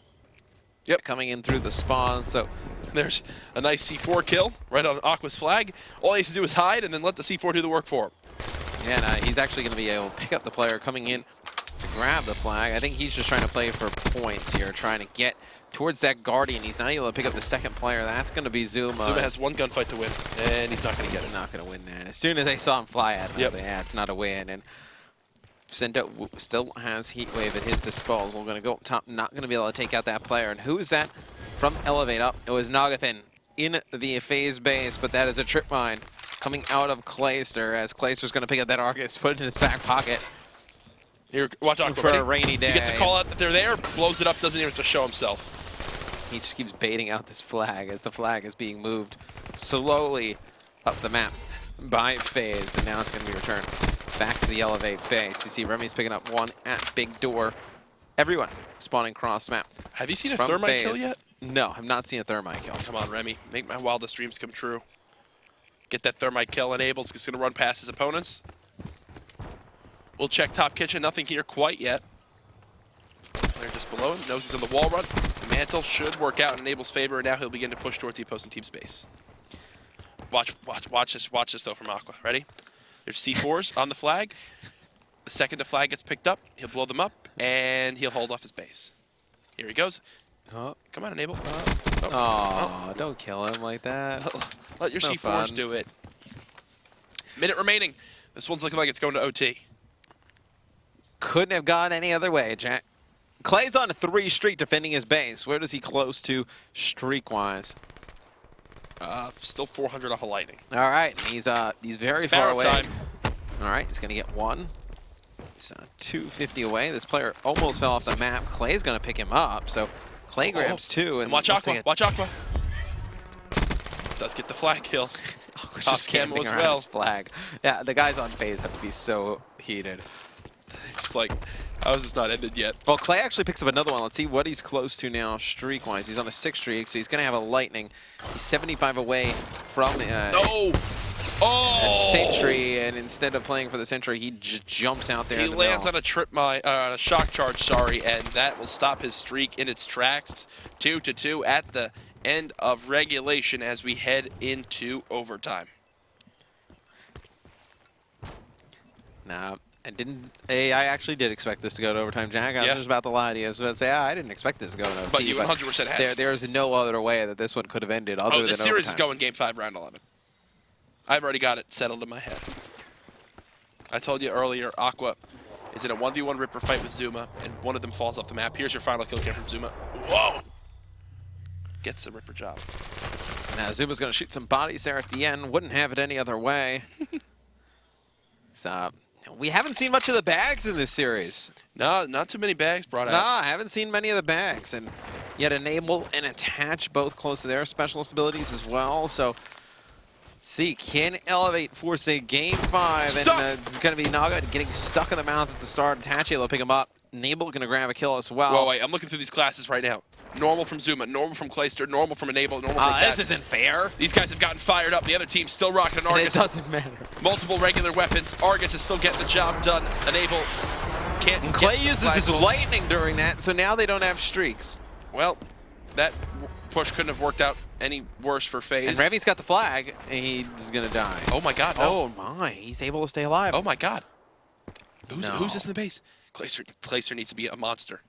Yep. Coming in through the spawn, so There's a nice C4 kill right on Aqua's flag. All he has to do is hide and then let the C4 do the work for him. and he's actually going to be able to pick up the player coming in to grab the flag. I think he's just trying to play for points here, trying to get towards that Guardian. He's not able to pick up the second player. That's going to be Zuma. Zuma has one gunfight to win, and he's not going to get it. He's not going to win that. As soon as they saw him fly at him, I was like, yeah, it's not a win. And Sendo still has Heat Wave at his disposal. Going to go up top, not going to be able to take out that player. And who is that from eLevate up? It was Nagathan in the FaZe base, but that is a trip mine coming out of Clayster, as Clayster's going to pick up that Argus, put it in his back pocket. Here, watch Aqua. For Ready? a rainy day. He gets a call out that they're there, blows it up, doesn't even have to show himself. He just keeps baiting out this flag as the flag is being moved slowly up the map by FaZe, and now it's going to be returned back to the eLevate base. You see Remy's picking up one at Big Door. Everyone spawning cross map. Have you seen a from thermite kill FaZe. yet? No, I've not seen a thermite kill. Come on, Remy. Make my wildest dreams come true. Get that thermite kill enabled. He's going to run past his opponents. We'll check top kitchen. Nothing here quite yet. Player just below him. Knows he's on the wall run. The mantle should work out in Enable's favor, and now he'll begin to push towards the opposing team's base. Watch this though from Aqua. Ready? There's C4s on the flag. The second the flag gets picked up, he'll blow them up, and he'll hold off his base. Here he goes. Oh, Come on, Enable. don't kill him like that. Let your No C4s fun. do it. Minute remaining. This one's looking like it's going to OT. Couldn't have gone any other way, Jack. Clay's on a 3 streak defending his base. Where does he close to streak-wise? Still 400 off of lightning. All right, he's very far Sparrow away. time. All right, he's gonna get one. He's 250 away. This player almost fell off the map. Clay's gonna pick him up, so Clay grabs two. And watch looks Aqua. like Watch Aqua. Does get the flag kill. Aqua's Top just camo camping as around well. his flag. Yeah, the guys on FaZe have to be so heated. Just like, how is this not ended yet? Well, Clay actually picks up another one. Let's see what he's close to now, streak-wise. He's on a 6 streak, so he's going to have a lightning. He's 75 away from No! a Oh! sentry, and instead of playing for the sentry, he jumps out there. He in the lands middle. on a trip mine, on a shock charge, sorry, and that will stop his streak in its tracks. 2-2 at the end of regulation as we head into overtime. Nah, I actually did expect this to go to overtime, Jack. I was Yeah. just about to lie to you. I was about to say, I didn't expect this to go to overtime. But you 100% had. There's no other way that this one could have ended other than Oh, this series is overtime. going Game 5, Round 11. I've already got it settled in my head. I told you earlier, Aqua is in a 1v1 Ripper fight with Zuma, and one of them falls off the map. Here's your final kill cam from Zuma. Whoa! Gets the Ripper job. Now Zuma's going to shoot some bodies there at the end. Wouldn't have it any other way. So we haven't seen much of the bags in this series. No, not too many bags brought No, out. I haven't seen many of the bags. And yet Enable and Attach both close to their specialist abilities as well. So let's see, can eLevate force a Game 5? Stuck! And it's going to be Naga getting stuck in the mouth at the start. Attach able to pick him up. Enable going to grab a kill as well. Whoa, wait, I'm looking through these classes right now. Normal from Zuma, normal from Clayster, normal from Enable, normal from Attach. This isn't fair. These guys have gotten fired up. The other team's still rocking an And it Argus. doesn't matter. Multiple regular weapons. Argus is still getting the job done. Enable can't And get Clay the uses flag his pulled. lightning during that, so now they don't have streaks. Well, that push couldn't have worked out any worse for FaZe. And Revy's got the flag, and he's going to die. Oh my god, no. Oh my, he's able to stay alive. Oh my god. Who's No. this in the base? Clayster needs to be a monster.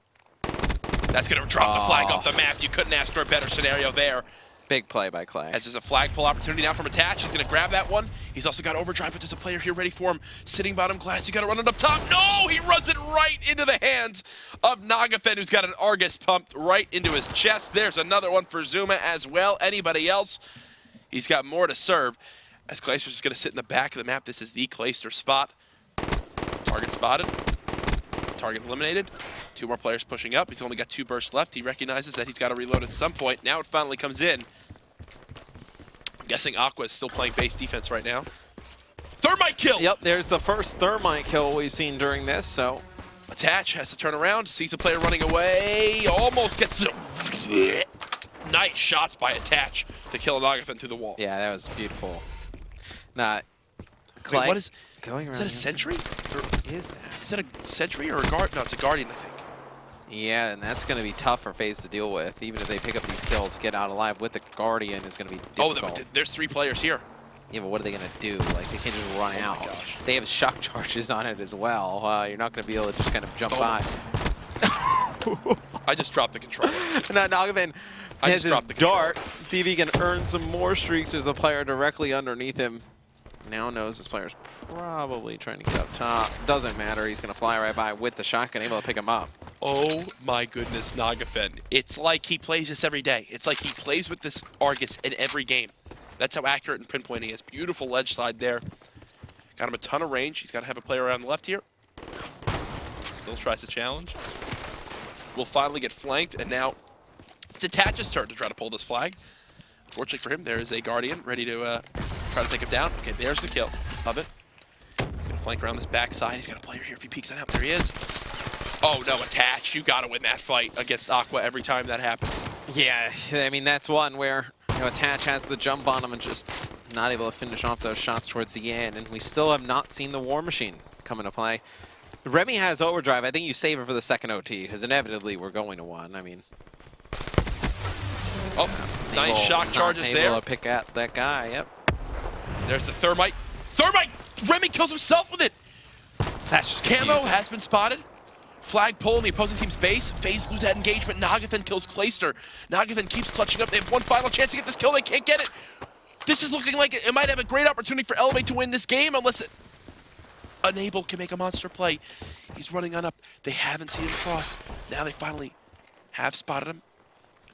That's going to drop the flag off the map. You couldn't ask for a better scenario there. Big play by Clay. As there's a flag pull opportunity now from Attach. He's going to grab that one. He's also got overdrive, but there's a player here ready for him. Sitting bottom glass. You got to run it up top. No! He runs it right into the hands of Nagafen, who's got an Argus pumped right into his chest. There's another one for Zuma as well. Anybody else? He's got more to serve. As Clayster's just going to sit in the back of the map. This is the Clayster spot. Target spotted. Target eliminated. 2 more players pushing up. He's only got 2 bursts left. He recognizes that he's got to reload at some point. Now it finally comes in. I'm guessing Aqua is still playing base defense right now. Thermite kill! Yep, there's the first thermite kill we've seen during this, so. Attach has to turn around, sees a player running away, almost gets Nice shots by Attach to kill Nagafen through the wall. Yeah, that was beautiful. Nah, Clay, Wait, what is... going around Is that a the sentry? inside. Is that? Is that a sentry or a guard? No, it's a guardian, I think. Yeah, and that's going to be tough for FaZe to deal with. Even if they pick up these kills, get out alive with the Guardian is going to be difficult. Oh, there's 3 players here. Yeah, but what are they going to do? Like, they can't just run out. Gosh. They have shock charges on it as well. You're not going to be able to just kind of jump by. I just dropped the controller. Now, Nagafen I has just his dropped the controller. dart. See if he can earn some more streaks. There's a player directly underneath him. Now knows this player's probably trying to get up top. Doesn't matter. He's going to fly right by with the shotgun, able to pick him up. Oh my goodness, Nagafen. It's like he plays this every day. It's like he plays with this Argus in every game. That's how accurate and pinpoint he is. Beautiful ledge slide there. Got him a ton of range. He's got to have a player around the left here. Still tries to challenge. Will finally get flanked, and now it's Attach's turn to try to pull this flag. Fortunately for him, there is a Guardian ready to try to take him down. Okay, there's the kill of it. He's going to flank around this backside. He's got a player here if he peeks on out. There he is. Oh, no, Attach. You got to win that fight against Aqua every time that happens. Yeah, I mean, that's one where Attach has the jump on him and just not able to finish off those shots towards the end. And we still have not seen the War Machine come into play. Remy has overdrive. I think you save it for the second OT, because inevitably we're going to one. I mean... Oh, nice shock charges there. Able to pick at that guy, yep. There's the Thermite. Thermite! Remy kills himself with it! That's just Camo confusing. has been spotted. Flag pull in the opposing team's base. FaZe lose that engagement. Nagafen kills Clayster. Nagafen keeps clutching up. They have one final chance to get this kill. They can't get it. This is looking like it might have a great opportunity for eLevate to win this game unless it... Unable can make a monster play. He's running on up. They haven't seen him cross. Now they finally have spotted him.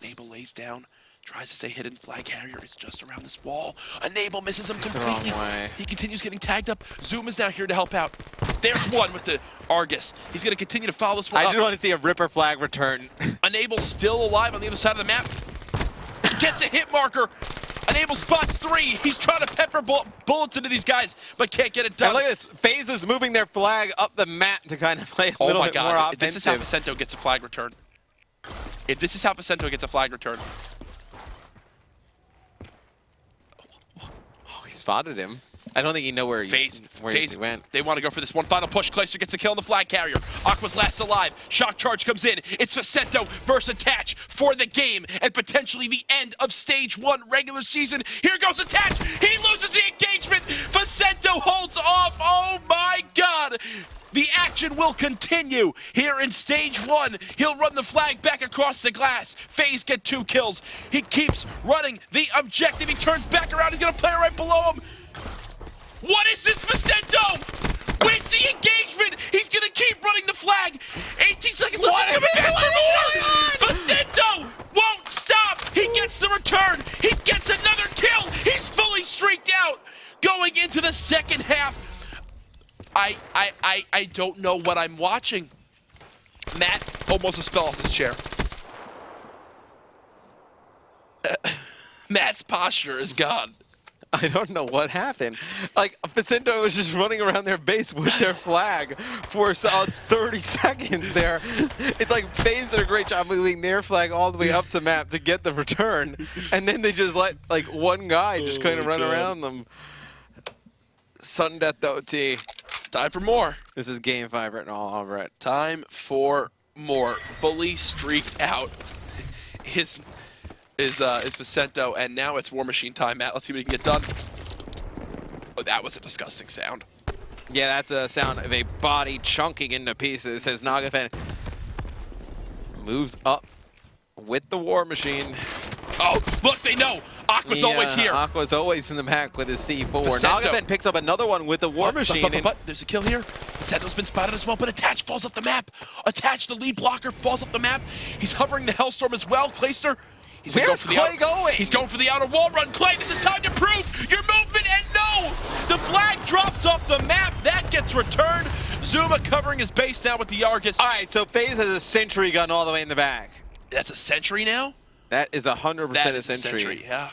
Enable lays down. Tries to stay hidden. Flag carrier is just around this wall. Enable misses him completely. Wrong way. He continues getting tagged up. Zoom is now here to help out. There's one with the Argus. He's going to continue to follow this one I up. just want to see a Ripper flag return. Enable still alive on the other side of the map. Gets a hit marker. Enable spots 3. He's trying to pepper bullets into these guys, but can't get it done. And look at this. FaZe is moving their flag up the map to kind of play a little bit more offensive. If this is how Vicento gets a flag return. If this is how Vicento gets a flag return. Oh, he spotted him. I don't think he knew where he went. They want to go for this one final push. Clayster gets a kill on the flag carrier. Aqua's last alive. Shock charge comes in. It's Vicento versus Attach for the game and potentially the end of Stage 1 regular season. Here goes Attach. He loses the engagement. Vicento holds off. Oh my God. The action will continue here in Stage 1. He'll run the flag back across the glass. FaZe get 2 kills. He keeps running the objective. He turns back around. He's going to play right below him. What is this, Vicento? Where's the engagement? He's going to keep running the flag. 18 seconds left. He's coming back for more. Vicento won't stop. He gets the return. He gets another kill. He's fully streaked out. Going into the second half. I don't know what I'm watching. Matt almost just fell off his chair. Matt's posture is gone. I don't know what happened. Like, Vicento was just running around their base with their flag for a solid 30 seconds there. It's like FaZe did a great job moving their flag all the way up the map to get the return. And then they just let, like, one guy just kind of run around them. Sudden death OT. Time for more. This is game 5 right now, all right. Time for more. Fully streaked out is Vicento, and now it's War Machine time, Matt. Let's see what he can get done. Oh, that was a disgusting sound. Yeah, that's a sound of a body chunking into pieces as Nagafen moves up with the War Machine. Oh, look, they know. Aqua's always here. Aqua's always in the back with his C4. Vicento. Nagafen picks up another one with the War Machine. But there's a kill here. Vicento's been spotted as well, but Attach falls off the map. Attach, the lead blocker, falls off the map. He's hovering the Hellstorm as well. Clayster. Where's Clay going? He's going for the outer wall run. Clay, this is time to prove your movement, and no! The flag drops off the map. That gets returned. Zuma covering his base now with the Argus. All right, so FaZe has a sentry gun all the way in the back. That's a sentry now? That is 100% That a is sentry. Yeah.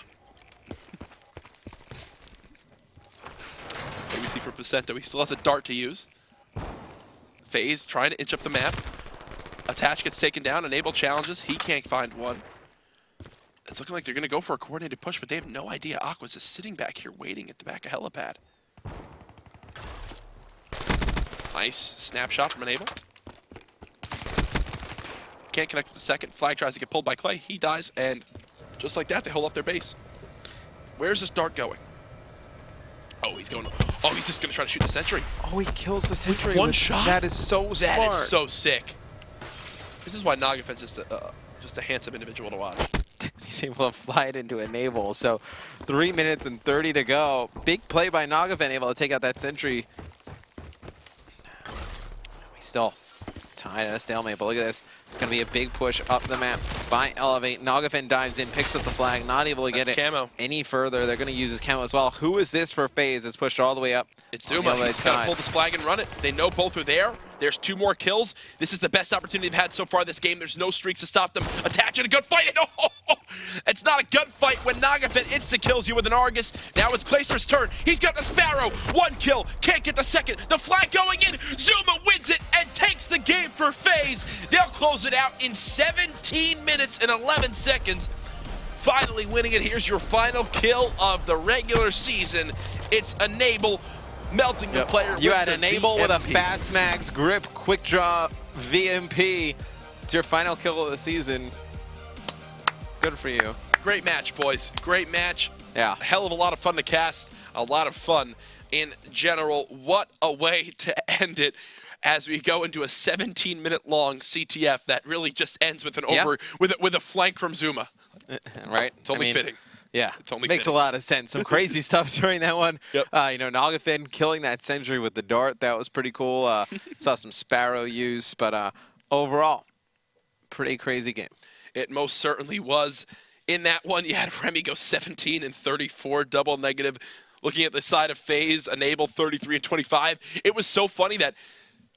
Let me see for Vicento. He still has a dart to use. FaZe trying to inch up the map. Attach gets taken down. Enable challenges. He can't find one. It's looking like they're going to go for a coordinated push, but they have no idea. Aqua's just sitting back here waiting at the back of helipad. Nice snapshot from Enable. Can't connect with the second. Flag tries to get pulled by Clay. He dies, and just like that, they hold up their base. Where's this dart going? Oh, he's going. Oh, he's just going to try to shoot the sentry. Oh, he kills the sentry. One shot? That is so smart. That is so sick. This is why Nagafen's just a handsome individual to watch. He's able to fly it into Enable. So 3 minutes and 30 to go. Big play by Nagafen, able to take out that sentry. We still tied at a stalemate, but look at this. It's going to be a big push up the map by eLevate. Nagafen dives in, picks up the flag, not able to get it camo. any further. They're going to use his camo as well. Who is this for FaZe? It's pushed all the way up. It's Zuma. He's got to pull this flag and run it. They know both are there. There's 2 more kills. This is the best opportunity they've had so far this game. There's no streaks to stop them. Attaching a gunfight. Oh, it's not a gunfight when Nagafen insta-kills you with an Argus. Now it's Clayster's turn. He's got the Sparrow. 1 kill. Can't get the second. The flag going in. Zuma wins it and takes the game for FaZe. They'll close it out in 17 minutes and 11 seconds. Finally winning it. Here's your final kill of the regular season. It's Enable. Melting the player. You with had the Enable with a VMP. fast mags grip quick draw VMP. It's your final kill of the season. Good for you. Great match, boys. Great match. Yeah. A hell of a lot of fun to cast. A lot of fun in general. What a way to end it as we go into a 17-minute long CTF that really just ends with an with a flank from Zuma. Right? It's only fitting. Yeah, It's only makes fitting. a lot of sense. Some crazy stuff during that one. Yep. You know, Nagafen killing that sentry with the dart. That was pretty cool. Saw some Sparrow use, but overall, pretty crazy game. It most certainly was. In that one, you had Remy go 17 and 34, double negative. Looking at the side of FaZe, Enable 33 and 25. It was so funny that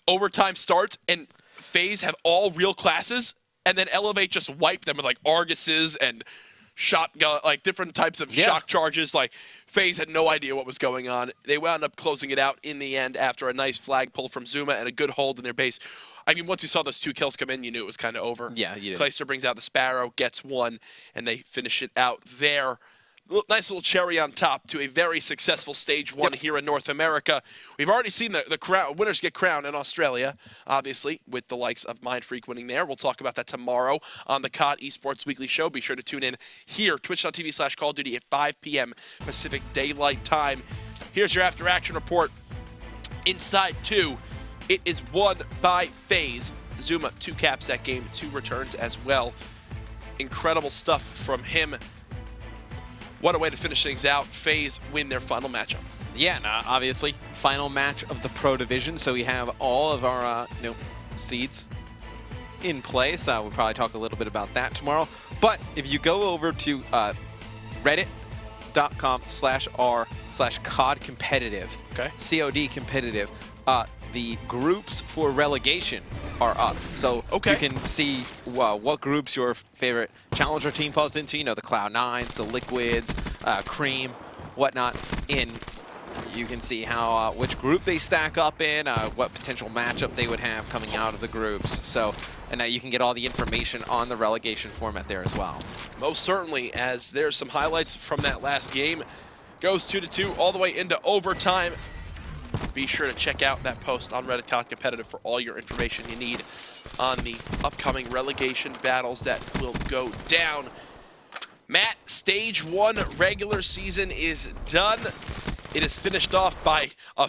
overtime starts and FaZe have all real classes, and then eLevate just wiped them with like Arguses and shotgun, like different types of shock charges. Like FaZe had no idea what was going on. They wound up closing it out in the end after a nice flag pull from Zuma and a good hold in their base. I mean, once you saw those 2 kills come in, you knew it was kind of over. Yeah, you did. Clayster brings out the Sparrow, gets 1, and they finish it out there. Nice little cherry on top to a very successful Stage 1 here in North America. We've already seen the winners get crowned in Australia, obviously, with the likes of Mindfreak winning there. We'll talk about that tomorrow on the COD Esports Weekly Show. Be sure to tune in here, twitch.tv/Call of Duty at 5 p.m. Pacific Daylight Time. Here's your after-action report. Inside 2, it is won by FaZe. Zuma, 2 caps that game, 2 returns as well. Incredible stuff from him. What a way to finish things out. FaZe win their final matchup. Yeah, and obviously, final match of the Pro Division, so we have all of our seeds in place. We'll probably talk a little bit about that tomorrow. But if you go over to reddit.com/r/COD competitive, Okay. COD competitive, the groups for relegation are up. So you can see what groups your favorite Challenger team falls into, you know, the Cloud9s, the Liquids, Cream, whatnot. And you can see how which group they stack up in, what potential matchup they would have coming out of the groups. So, and you can get all the information on the relegation format there as well. Most certainly, as there's some highlights from that last game. Goes 2-2 all the way into overtime. Be sure to check out that post on Reddit COD Competitive for all your information you need on the upcoming relegation battles that will go down. Matt, Stage 1 regular season is done. It is finished off by a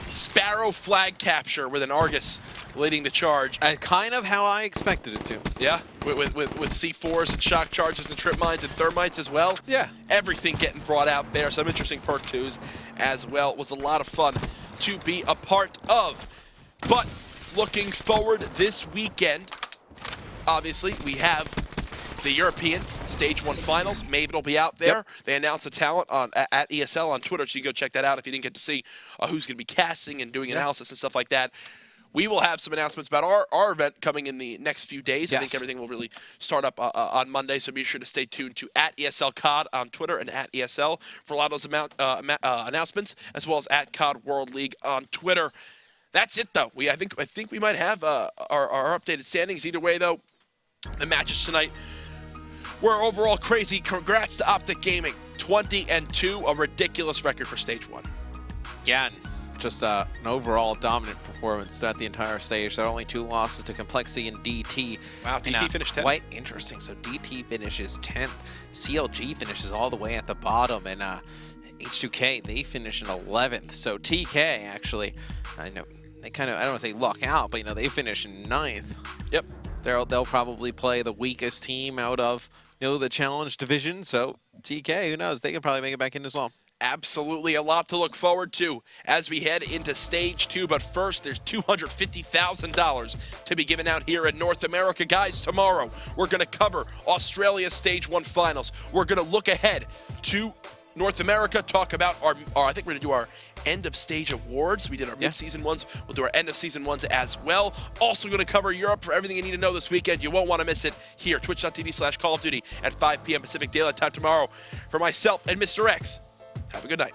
Sparrow flag capture with an Argus leading the charge. Kind of how I expected it to. Yeah, with C4s and shock charges and trip mines and thermites as well. Yeah. Everything getting brought out there. Some interesting perk twos as well. It was a lot of fun to be a part of. But looking forward this weekend, obviously, we have the European Stage 1 Finals. Maven will be out there. Yep. They announced the talent at ESL on Twitter, so you can go check that out if you didn't get to see who's going to be casting and doing analysis and stuff like that. We will have some announcements about our event coming in the next few days. I think everything will really start up on Monday, so be sure to stay tuned to @ESLCOD on Twitter and @ESL for a lot of those announcements, as well as @COD World League on Twitter. That's it, though. I think we might have our updated standings. Either way, though, the matches tonight We're overall crazy. Congrats to Optic Gaming. 20-2, a ridiculous record for stage 1. Yeah, and just an overall dominant performance throughout the entire stage. There are only 2 losses to Complexity and DT. Wow, DT finished 10th. Quite interesting. So DT finishes 10th. CLG finishes all the way at the bottom. And H2K, they finish in 11th. So TK, actually, I know they kind of, I don't want to say luck out, but, they finish in 9th. Yep. They'll probably play the weakest team out of, the challenge division. So TK, who knows? They can probably make it back in as well. Absolutely a lot to look forward to as we head into stage 2. But first, there's $250,000 to be given out here in North America. Guys, tomorrow we're going to cover Australia's stage 1 finals. We're going to look ahead to North America, talk about our I think we're going to do our end of stage awards. We did our mid-season ones. We'll do our end of season ones as well. Also going to cover Europe for everything you need to know this weekend. You won't want to miss it here, twitch.tv/Call of Duty at 5 p.m. Pacific Daylight Time tomorrow. For myself and Mr. X, have a good night.